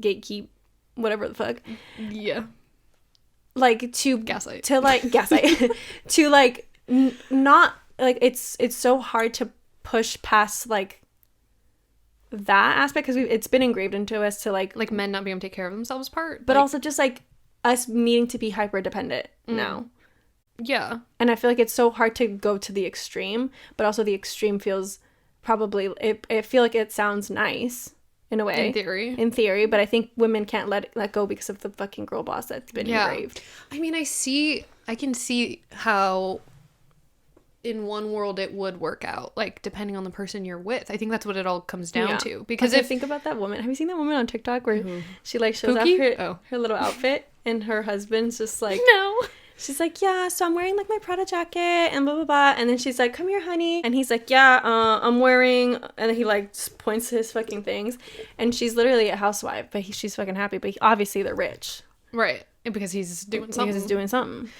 gatekeep, whatever the fuck. Yeah. Like, to... Gaslight. To, like, gaslight. To, like, not... Like, it's so hard to push past, like, that aspect because it's been engraved into us to like men not being able to take care of themselves part, but also just like us needing to be hyper dependent now. Yeah. And I feel like it's so hard to go to the extreme, but also the extreme feels probably I feel like it sounds nice in a way in theory, but I think women can't let go because of the fucking girl boss that's been engraved. I mean, I can see how in one world it would work out, like depending on the person you're with. I think that's what it all comes down to. Because if I think about that woman, have you seen that woman on TikTok where she like shows off her little outfit and her husband's just like, no, she's like, yeah, so I'm wearing like my Prada jacket and blah blah blah, and then she's like, come here honey, and he's like, yeah, I'm wearing, and then he like points to his fucking things, and she's literally a housewife, but she's fucking happy, but obviously they're rich, right? Because he's doing something.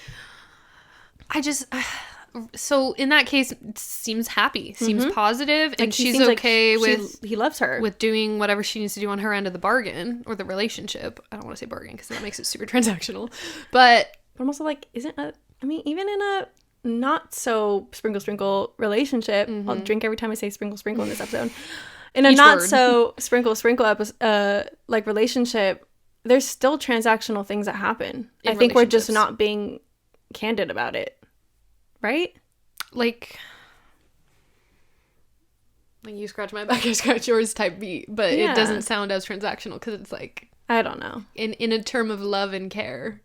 I just so in that case, it seems happy, seems positive, and she's okay with he loves her with doing whatever she needs to do on her end of the bargain or the relationship. I don't want to say bargain because that makes it super transactional, but I'm also like, even in a not so sprinkle relationship, I'll drink every time I say sprinkle in this episode. In a not so sprinkle episode, like relationship, there's still transactional things that happen. I think we're just not being candid about it. Right? Like you scratch my back, I scratch yours type beat, but it doesn't sound as transactional because it's like, I don't know, in a term of love and care,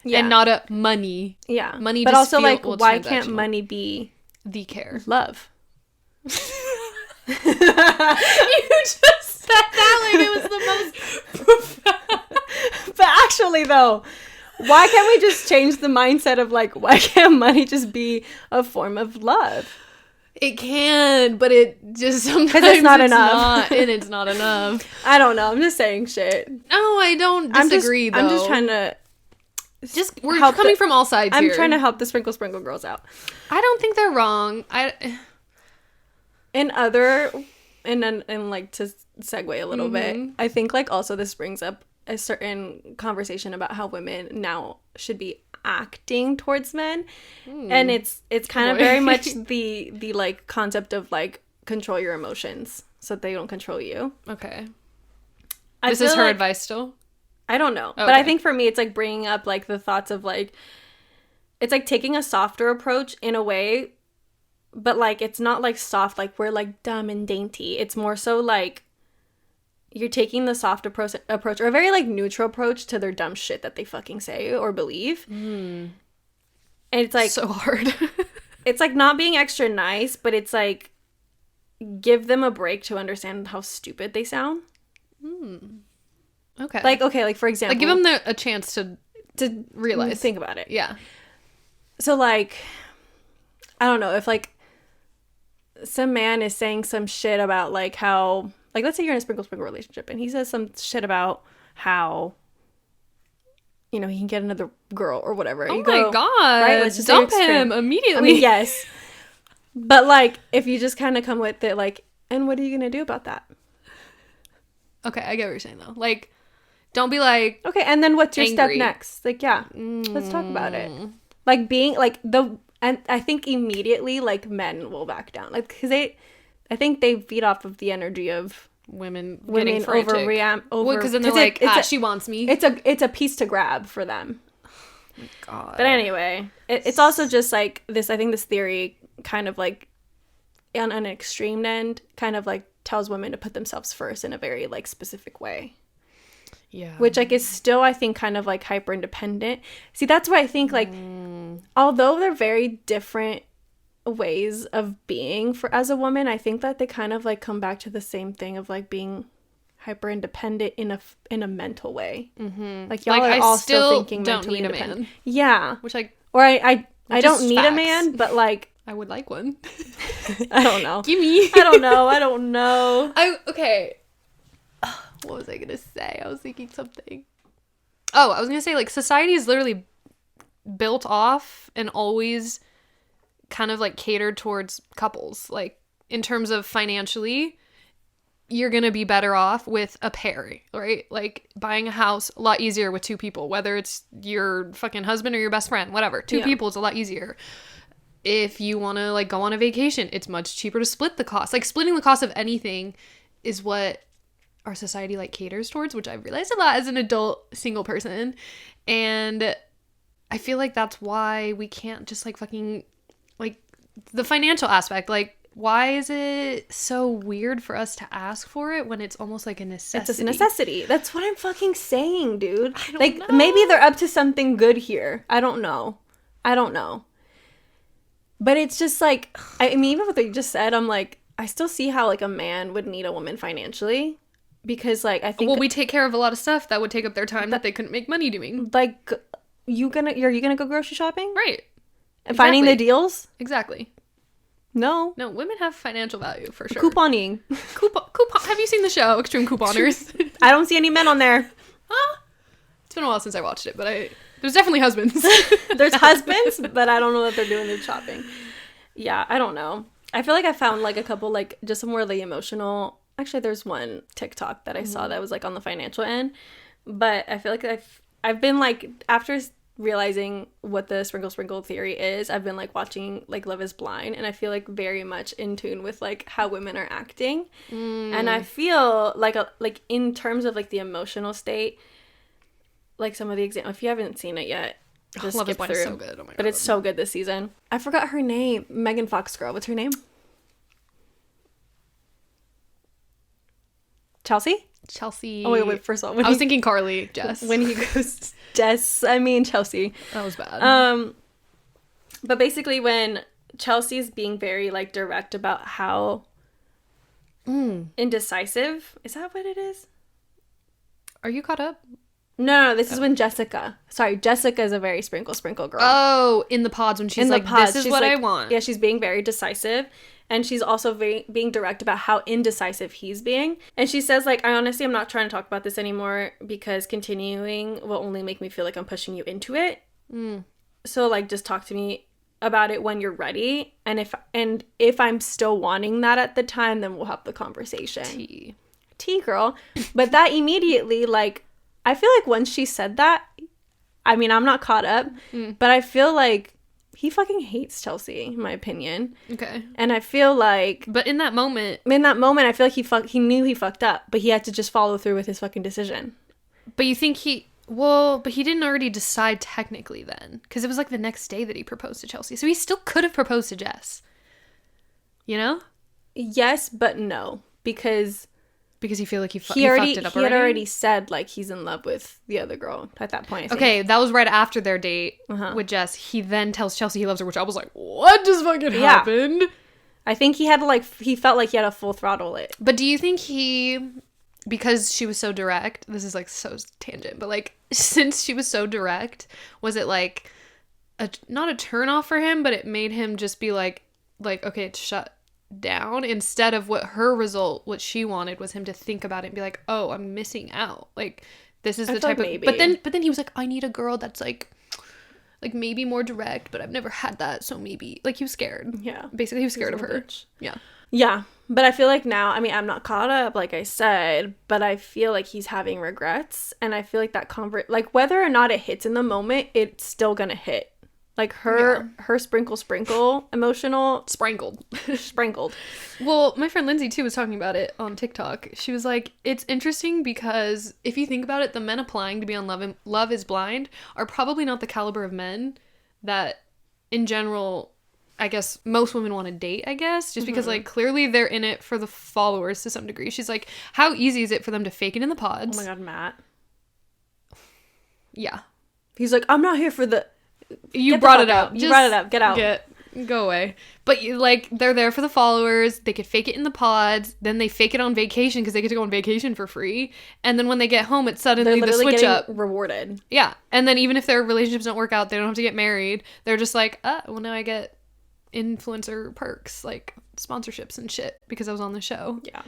and not a money. Yeah, money. But also, like, why can't money be the care? Love. You just said that like it was the most profound. But actually, though. Why can't we just change the mindset of like, why can't money just be a form of love? It can, but it just sometimes it's not enough. and it's not enough. I don't know. I'm just saying shit. No, I don't disagree, though. I'm just trying to... We're coming from all sides here. I'm trying to help the Sprinkle Sprinkle girls out. I don't think they're wrong. And like to segue a little bit, I think like also this brings up a certain conversation about how women now should be acting towards men, and it's kind of very much the like concept of like control your emotions so that they don't control you. Okay. This is her advice still? I don't know. Okay. But I think for me, it's like bringing up like the thoughts of like, it's like taking a softer approach in a way, but like it's not like soft, like we're like dumb and dainty. It's more so like you're taking the soft approach or a very like neutral approach to their dumb shit that they fucking say or believe. And it's like so hard. It's like not being extra nice, but it's like give them a break to understand how stupid they sound. Okay. Like, okay, like for example, like give them a chance to realize. Think about it. Yeah. So like, I don't know if like some man is saying some shit about like how, like let's say you're in a sprinkle relationship and he says some shit about how, you know, he can get another girl or whatever. Oh my god! Right? Let's just dump him immediately. I mean, yes, but like if you just kind of come with it, like, and what are you gonna do about that? Okay, I get what you're saying though. Like, don't be like, okay, and then what's your step next? Like, yeah, let's talk about it. Like being like and I think immediately like men will back down, like because I think they feed off of the energy of women over because then they're like, she wants me. It's a piece to grab for them. Oh my god. But anyway, it's also just like this. I think this theory kind of like on an extreme end kind of like tells women to put themselves first in a very like specific way. Yeah. Which like is still I think kind of like hyper independent. See, that's why I think like although they're very different ways of being for as a woman, I think that they kind of like come back to the same thing of like being hyper independent in a mental way. Like y'all are all still thinking don't need a man. Yeah. Which like I don't need a man, but like I would like one. I don't know. Give me. I don't know. Okay. What was I gonna say? I was thinking something. Oh, I was gonna say like society is literally built off and always kind of like catered towards couples. Like in terms of financially, you're gonna be better off with a pair, right? Like buying a house a lot easier with two people, whether it's your fucking husband or your best friend, whatever. Two people is a lot easier. If you want to like go on a vacation, it's much cheaper to split the cost. Like splitting the cost of anything is what our society like caters towards, which I've realized a lot as an adult single person. And I feel like that's why we can't just like fucking like the financial aspect. Like why is it so weird for us to ask for it when it's almost like a necessity? It's a necessity. That's what I'm fucking saying, dude. I don't like know. Maybe they're up to something good here. I don't know. But it's just like, I mean, even with what you just said, I'm like, I still see how like a man would need a woman financially. Because like I think we take care of a lot of stuff that would take up their time that they couldn't make money doing. Like are you gonna go grocery shopping? Right. And finding the deals? Exactly. No, women have financial value for sure. Couponing. Coupon. Have you seen the show Extreme Couponers? I don't see any men on there. It's been a while since I watched it, but there's definitely husbands. There's husbands, but I don't know that they're doing their shopping. Yeah, I don't know. I feel like I found like a couple like just some more like emotional. Actually, there's one TikTok that I saw that was like on the financial end, but I feel like I've been like after realizing what the sprinkle theory is, I've been like watching like Love is Blind, and I feel like very much in tune with like how women are acting, and I feel like like in terms of like the emotional state, like some of the examples. If you haven't seen it yet, just Love is skip Blind through. is so good. Oh my god, but it's so good this season. I forgot her name. Megan Fox girl. What's her name? Chelsea. Oh wait. First of all, I was thinking Carly. Jess. When he goes Jess, I mean Chelsea. That was bad. But basically, when Chelsea's being very like direct about how indecisive, is that what it is? Are you caught up? No, this is when Jessica is a very sprinkle girl. Oh, in the pods when she's In the like, pods, this is she's what like- I want. Yeah, she's being very decisive. And she's also being direct about how indecisive he's being. And she says, like, I honestly am not trying to talk about this anymore because continuing will only make me feel like I'm pushing you into it. So, like, just talk to me about it when you're ready. And if I'm still wanting that at the time, then we'll have the conversation. Tea, girl. But that immediately, like, I feel like once she said that, I mean, I'm not caught up, but I feel like he fucking hates Chelsea, in my opinion. Okay. And I feel like... But in that moment, I feel like he knew he fucked up, but he had to just follow through with his fucking decision. but you think but he didn't already decide technically then. Because it was like the next day that he proposed to Chelsea. So he still could have proposed to Jess. You know? Yes, but no. Because Because you feel like he fucked he it up already? had already said, like, he's in love with the other girl at that point, I think. Okay, that was right after their date with Jess. He then tells Chelsea he loves her, which I was like, what just fucking happened? I think he had to, like, he felt like he had to full throttle it. But do you think because she was so direct, this is like so tangent, but like, since she was so direct, was it like, not a turn off for him, but it made him just be like, okay, shut down, instead of what she wanted was him to think about it and be like, oh, I'm missing out. Like, this is the type of, maybe. but then he was like, I need a girl that's like maybe more direct, but I've never had that, so maybe, like, he was scared. Yeah. Basically, he was scared of her. Bitch. Yeah. Yeah. But I feel like now, I mean, I'm not caught up, like I said, but I feel like he's having regrets. And I feel like that like, whether or not it hits in the moment, it's still gonna hit. Like, her sprinkle emotional sprinkled. Well, my friend Lindsay too was talking about it on TikTok. She was like, it's interesting because if you think about it, the men applying to be on Love is Blind are probably not the caliber of men that in general, I guess, most women want to date, I guess, just because, like, clearly they're in it for the followers to some degree. She's like, how easy is it for them to fake it in the pods? Oh my God, Matt. Yeah. He's like, I'm not here for the... You brought it up. You brought it up. Get out. Go away. But, like, they're there for the followers. They could fake it in the pods. Then they fake it on vacation because they get to go on vacation for free. And then when they get home, it's suddenly the switch up. Rewarded. Yeah. And then even if their relationships don't work out, they don't have to get married. They're just like, well, now I get influencer perks, like sponsorships and shit because I was on the show. Yeah.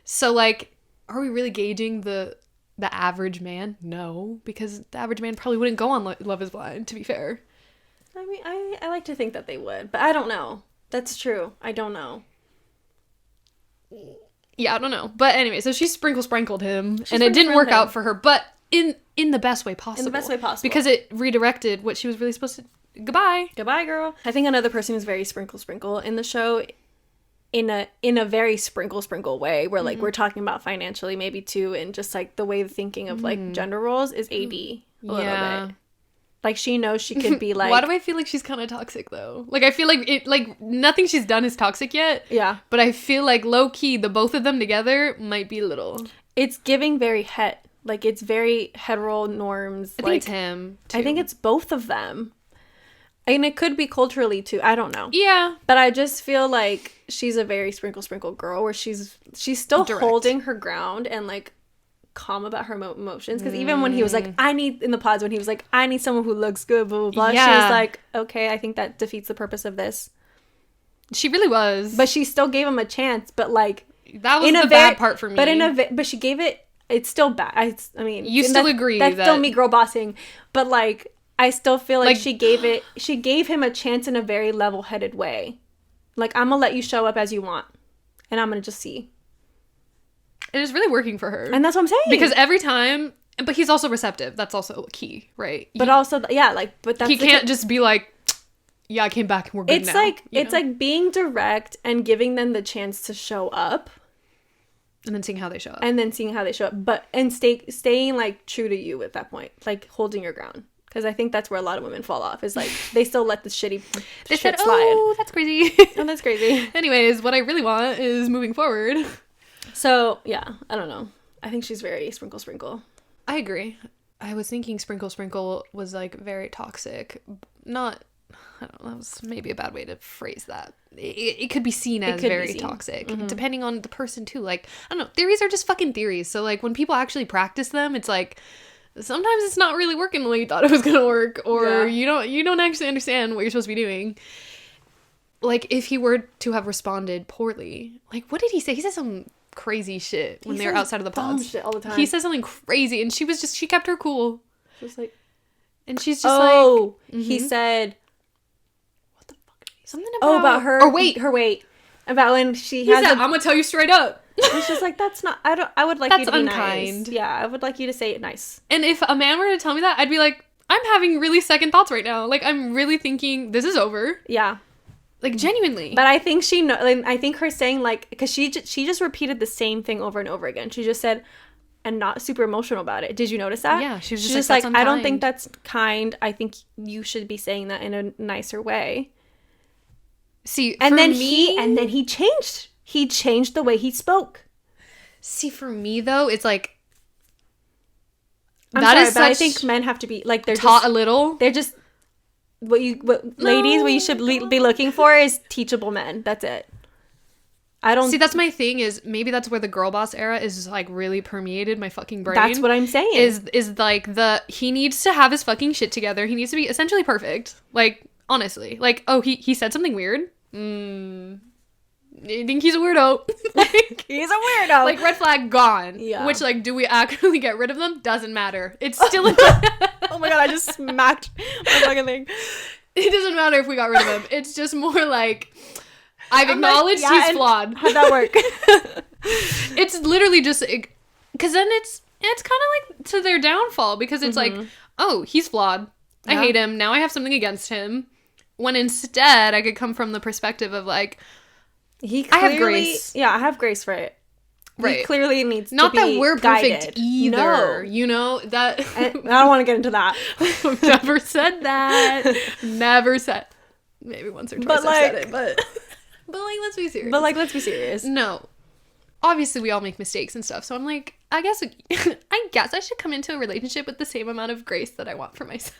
So, like, are we really gauging the average man? No, because the average man probably wouldn't go on Love is Blind, to be fair. I mean, I like to think that they would, but I don't know. That's true. I don't know. Yeah, I don't know. But anyway, so she sprinkled him, and it didn't work out for her, but in the best way possible. In the best way possible. Because it redirected what she was really supposed to... Goodbye, girl. I think another person who's very sprinkle in the show, in a very sprinkle way, where, like, we're talking about financially maybe too, and just, like, the way of thinking of, like, gender roles is AD a little bit. Like, she knows she could be like... Why do I feel like she's kind of toxic, though? Like, I feel like nothing she's done is toxic yet. Yeah. But I feel like, low-key, the both of them together might be little. It's giving very like, it's very hetero norms. I think it's him, too. I think it's both of them. And it could be culturally, too. I don't know. Yeah. But I just feel like she's a very sprinkle girl, where she's still direct, holding her ground and, like, calm about her emotions, because even when he was like, in the pods, when he was like, I need someone who looks good, blah blah blah, she was like, okay, I think that defeats the purpose of this. She really was, but she still gave him a chance. But, like, that was the bad part for me. But but she gave it. It's still bad. I mean, you still agree that's still me girl bossing, but, like, I still feel like she gave him a chance in a very level-headed way. Like, I'm gonna let you show up as you want, and I'm gonna just see. It is really working for her. And that's what I'm saying. Because every time... But he's also receptive. That's also key, right? But also, yeah, like... But that's he can't just be like, yeah, I came back and we're good now. It's like being direct and giving them the chance to show up. And then seeing how they show up. And staying, like, true to you at that point. Like, holding your ground. Because I think that's where a lot of women fall off. Is, like, they still let the shit slide. Oh, that's crazy. Oh, that's crazy. Anyways, what I really want is moving forward. So, yeah, I don't know. I think she's very sprinkle. I agree. I was thinking sprinkle was, like, very toxic. Not, I don't know, that was maybe a bad way to phrase that. It could be seen as very toxic, depending on the person, too. Like, I don't know, theories are just fucking theories. So, like, when people actually practice them, it's like, sometimes it's not really working the way you thought it was gonna work, or Yeah. you don't actually understand what you're supposed to be doing. Like, if he were to have responded poorly, like, what did he say? He said some crazy shit when they were outside of the dumb pods. shit all the time. He said something crazy, and she kept her cool, Just like, and she's just like, he said what the fuck? Something about her or wait, her weight. About when she he has said, a, I'm gonna tell you straight up. it's just like, that's not, I would like you That's to be unkind. nice. Yeah, I would like you to say it nice. And if a man were to tell me that, I'd be like, I'm having really second thoughts right now. Like, I'm really thinking this is over. Yeah. Like, genuinely. But I think I think her saying, like, because she just repeated the same thing over and over again. She just said, and not super emotional about it. Did you notice that? Yeah, she was She's just like, "That's I don't think unkind." that's kind. I think you should be saying that in a nicer way. See, And for then me, he changed. He changed the way he spoke. see, for me though, it's like I'm that sorry, is but I such think men have to be like, they're taught just, a little. they're just ladies, what you should be looking for is teachable men. That's it. I don't See, that's my thing. Is maybe that's where the girl boss era is like really permeated my fucking brain. That's what I'm saying. Is like he needs to have his fucking shit together. He needs to be essentially perfect. Like, honestly, like, oh, he said something weird. I think he's a weirdo. Like, He's a weirdo. like, red flag gone. Yeah. Which, like, do we actually get rid of them? Doesn't matter. It's still Oh my god, I just smacked my fucking thing. it doesn't matter if we got rid of him. It's just more like I've I'm like, acknowledged yeah, he's and flawed. How'd that work? It's literally just because then it's kind of like to their downfall, because it's like, oh, he's flawed. I Yeah. hate him. Now I have something against him. When instead I could come from the perspective of like, I have grace. Yeah, I have grace for it. He right. clearly needs Not to be that we're perfect guided. either. No. You know that I don't want to get into that. I've never said that. Never said. Maybe once or twice But, I've said like- it, but like, let's be serious. But like, let's be serious. No. Obviously, we all make mistakes and stuff. So I'm like, I guess I should come into a relationship with the same amount of grace that I want for myself.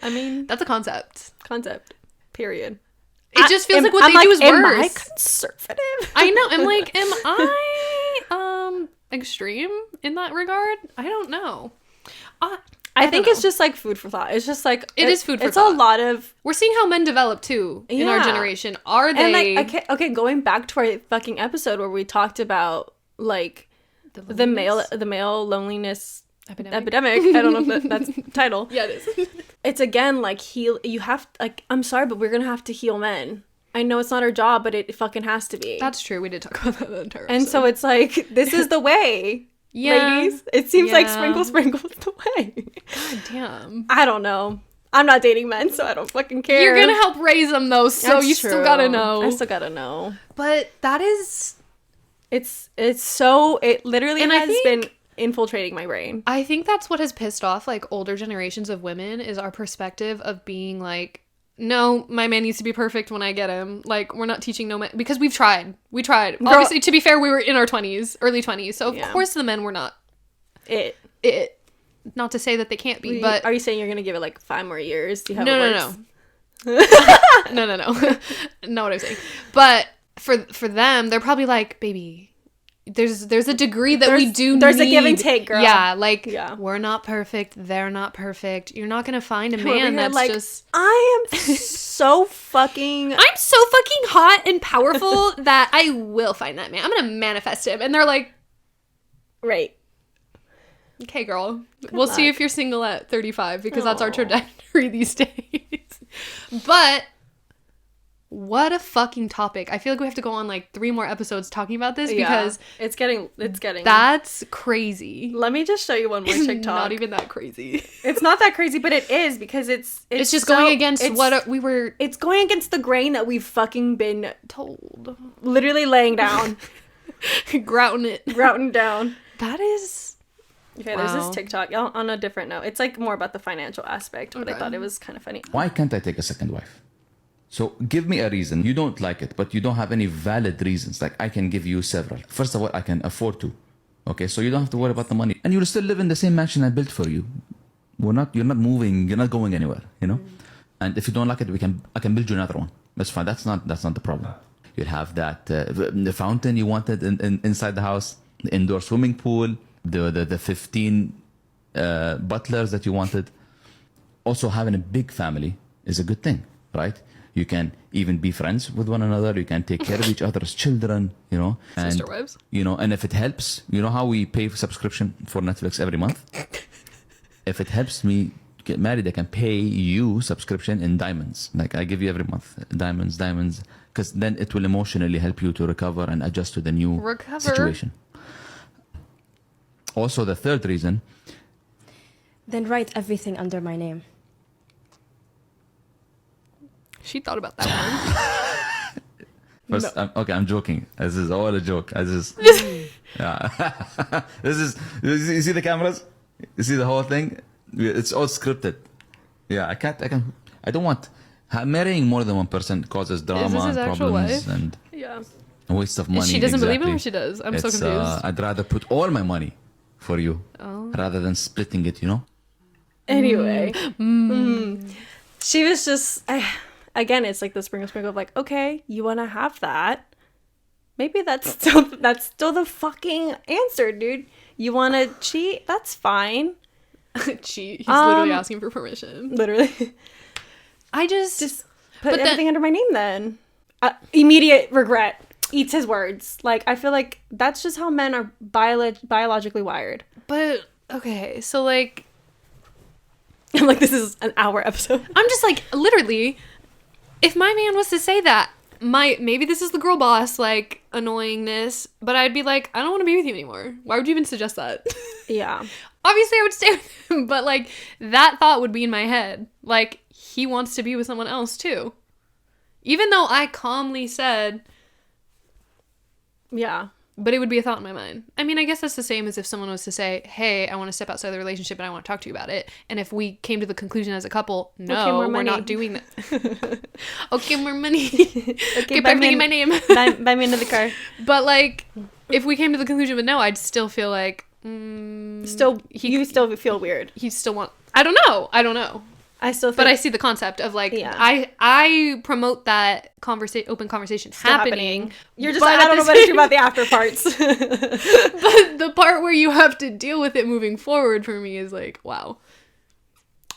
I mean, That's a concept. concept. Period. It just feels like what I'm they do is am I worse. conservative? I know. I'm like, am I extreme in that regard? I don't know. I think don't it's just like food for thought. It's just like It is food for it's thought. a lot of We're seeing how men develop too in our Yeah. generation. Are and they like okay, going back to our fucking episode where we talked about like the male loneliness epidemic. I don't know if that's the title. Yeah, it is. It's again like you have like, I'm sorry, but we're gonna have to heal men. I know it's not our job, but it fucking has to be. That's true. We did talk about that the entire And so it's like, this is the way. Yeah. Ladies, it seems like Yeah. sprinkle's the way. God damn. I don't know. I'm not dating men, so I don't fucking care. You're gonna help raise them though, so That's you still true. gotta know. I still gotta know. But that is, It's so, it literally And I has think- been infiltrating my brain. I think that's what has pissed off like older generations of women, is our perspective of being like, no, my man needs to be perfect when I get him. Like, we're not teaching no man, because we tried. Obviously, to be fair, we were in our 20s, early 20s, so of Yeah. course the men were not It. not to say that they can't be, but Are you saying you're gonna give it like 5 more years? Do you have no, it no, works? no. No, not what I'm saying. But for them, they're probably like, baby, there's a degree that we do there's need. a give and take, girl. Yeah, like, Yeah. we're not perfect, they're not perfect. You're not gonna find a We're over man here that's like, just, I am so fucking. I'm so fucking hot and powerful that I will find that man. I'm gonna manifest him. And they're like, Right. okay, girl, we'll see luck. if you're single at 35, because that's our Aw. trajectory these days. But what a fucking topic. I feel like we have to go on like 3 more episodes talking about this, because it's getting that's crazy. Let me just show you one more TikTok. Not even that crazy. It's not that crazy, but it is, because it's It's just so- going against it's- what we were it's going against the grain that we've fucking been told. literally laying down, Grouting it. routing down. That is... Okay, there's Wow. this TikTok on a different note. It's like more about the financial aspect, but I Okay. thought it was kind of funny. Why can't I take a second wife? So give me a reason. You don't like it, but you don't have any valid reasons. Like, I can give you several. First of all, I can afford to. Okay, so you don't have to worry about the money. And you'll still live in the same mansion I built for you. You're not moving, you're not going anywhere, you know? And if you don't like it, I can build you another one. That's fine. That's not the problem. You'll have that the fountain you wanted inside the house, the indoor swimming pool, the 15 butlers that you wanted. Also, having a big family is a good thing, right? You can even be friends with one another. You can take care of each other's children, you know. And, Sister wives. you know, and if it helps, you know how we pay for subscription for Netflix every month? If it helps me get married, I can pay you subscription in diamonds. Like I give you every month, diamonds, because then it will emotionally help you to recover and adjust to the new situation. Also, the third reason. Then write everything under my name. She thought about that one. First, I'm joking. This is all a joke. Yeah. You see the cameras? You see the whole thing? It's all scripted. Yeah, I don't want, marrying more than one person causes drama his and actual problems wife? and Yeah. a waste of money. She doesn't believe him exactly. or she does? I'm so It's, confused. I'd rather put all my money for you Oh. rather than splitting it, you know? Anyway, she was just, again, it's like the sprinkle of like, okay, you want to have that. Maybe that's still the fucking answer, dude. You want to cheat? That's fine. He's literally asking for permission. Literally. I just Put But everything under my name then. Immediate regret. Eats his words. Like, I feel like that's just how men are biologically wired. but okay, so like I'm like, this is an hour episode. I'm just like, literally, if my man was to say that, maybe this is the girl boss, like, annoyingness, but I'd be like, I don't want to be with you anymore. Why would you even suggest that? Yeah. Obviously, I would stay with him, but, like, that thought would be in my head. Like, he wants to be with someone else, too. Even though I calmly said, Yeah. but it would be a thought in my mind. I mean, I guess that's the same as if someone was to say, hey, I want to step outside the relationship and I want to talk to you about it. And if we came to the conclusion as a couple, no, more we're money. not doing that. Okay, more money. Okay, Keep buy everything in me my name. buy me another car. But, like, if we came to the conclusion with no, I'd still feel like, You still feel weird. he still want. I don't know. I still. But think I see the concept of like, Yeah. I promote that open conversation still happening. You're just but like, at I don't know the what to do same- about the after parts. But the part where you have to deal with it moving forward for me is like, wow.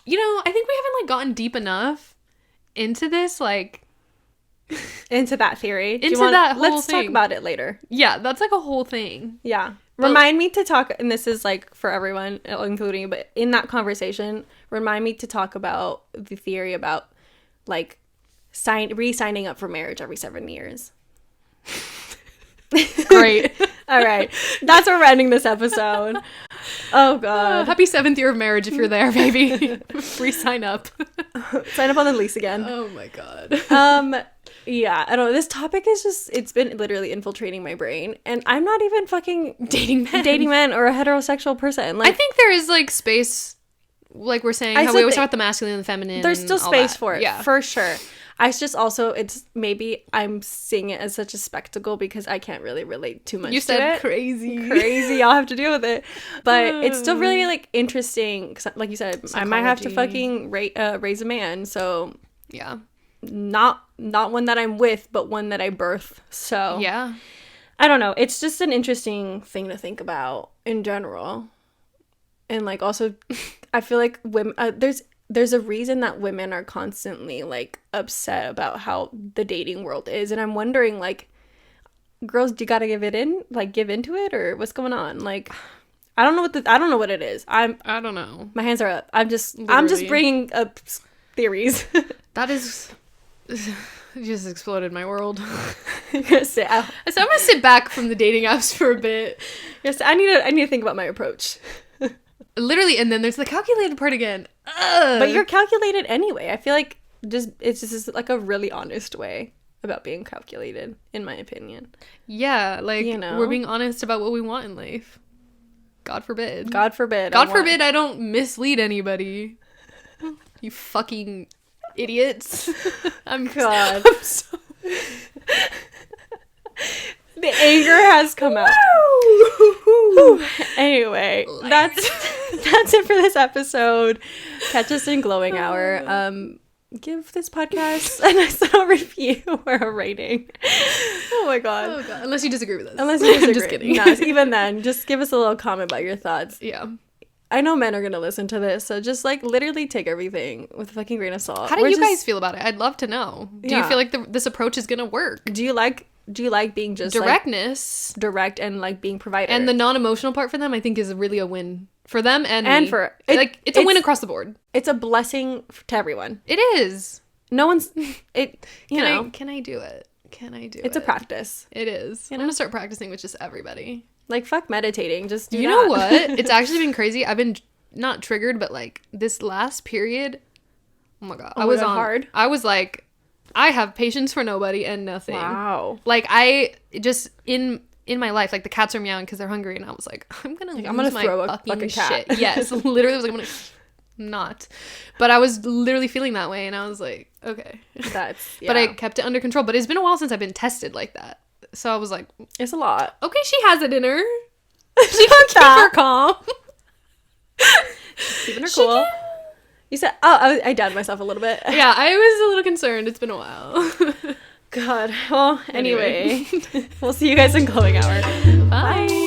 You know, I think we haven't like gotten deep enough into this. Like, Into that theory. Do you Into that whole Let's talk thing. about it later. yeah, that's like a whole thing. Yeah. But- Remind me to talk, and this is like for everyone, including, but in that conversation, remind me to talk about the theory about like re-signing up for marriage every 7 years. Great. All right. That's where we're ending this episode. Oh, God. Happy 7th year of marriage if you're there, baby. Free sign up. Sign up on the lease again. Oh my god. Yeah, I don't know. This topic is just, it's been literally infiltrating my brain. And I'm not even fucking Dating men. or a heterosexual person. Like, I think there is like space, like we're saying, I how said we always that- talk about the masculine and the feminine. there's and still all space that. for it, Yeah. for sure. I just also, it's maybe I'm seeing it as such a spectacle because I can't really relate too much You to said it. crazy. Crazy, I'll have to deal with it. But it's still really like interesting. 'Cause like you said, I might have to Psychology. fucking raise a man. So Yeah. not one that I'm with, but one that I birth. So Yeah. I don't know. It's just an interesting thing to think about in general. And like also, I feel like women, there's a reason that women are constantly like upset about how the dating world is, and I'm wondering like, girls, do you gotta give into it, or what's going on? Like, I don't know what it is. I don't know. My hands are up. I'm just Literally. bringing up theories. That is. It just exploded my world. You're gonna say, So I'm gonna sit back from the dating apps for a bit. I need to think about my approach. Literally, and then there's the calculated part again. Ugh. But you're calculated anyway. I feel like it's just like a really honest way about being calculated, in my opinion. Yeah, like, You know? we're being honest about what we want in life. God forbid. God forbid. God forbid I don't mislead anybody. You fucking idiots. God. I'm so... The anger has come out. Anyway, that's it for this episode. Catch us in Glowing Hour. give this podcast a nice little review or a rating. Oh my god. Oh god. Unless you disagree with us. Unless you disagree. I'm just kidding. No, even then, just give us a little comment about your thoughts. Yeah. I know men are gonna listen to this, so just like literally take everything with a fucking grain of salt. How do you guys feel about it? I'd love to know. Do you Yeah. feel like this approach is gonna work? Do you like being just Directness like, direct and like being provider? and the non-emotional part for them, I think, is really a win for them and me. for it's a win across the board. it's a blessing to everyone. It is. No one's it. You know, Can I do it? Can I do it? it's a practice. It is. I'm gonna start practicing with just everybody. Like fuck meditating. Just do You that. know what? It's actually been crazy. I've been not triggered, but like this last period. Oh my god, Oh my God, hard. I was like, I have patience for nobody and nothing. Wow. Like I just in my life, like the cats are meowing because they're hungry, and I was like, I'm gonna lose my throw a fucking fucking cat. shit. Yes, literally, I was like, I'm gonna not. But I was literally feeling that way, and I was like, okay. That's But I kept it under control. But it's been a while since I've been tested like that, so I was like, it's a lot. okay, she has it in her. She can keep her calm. Keeping her cool. You said, oh, I doubted myself a little bit. Yeah, I was a little concerned. It's been a while. God. Well, anyway, we'll see you guys in glowing hour. Bye.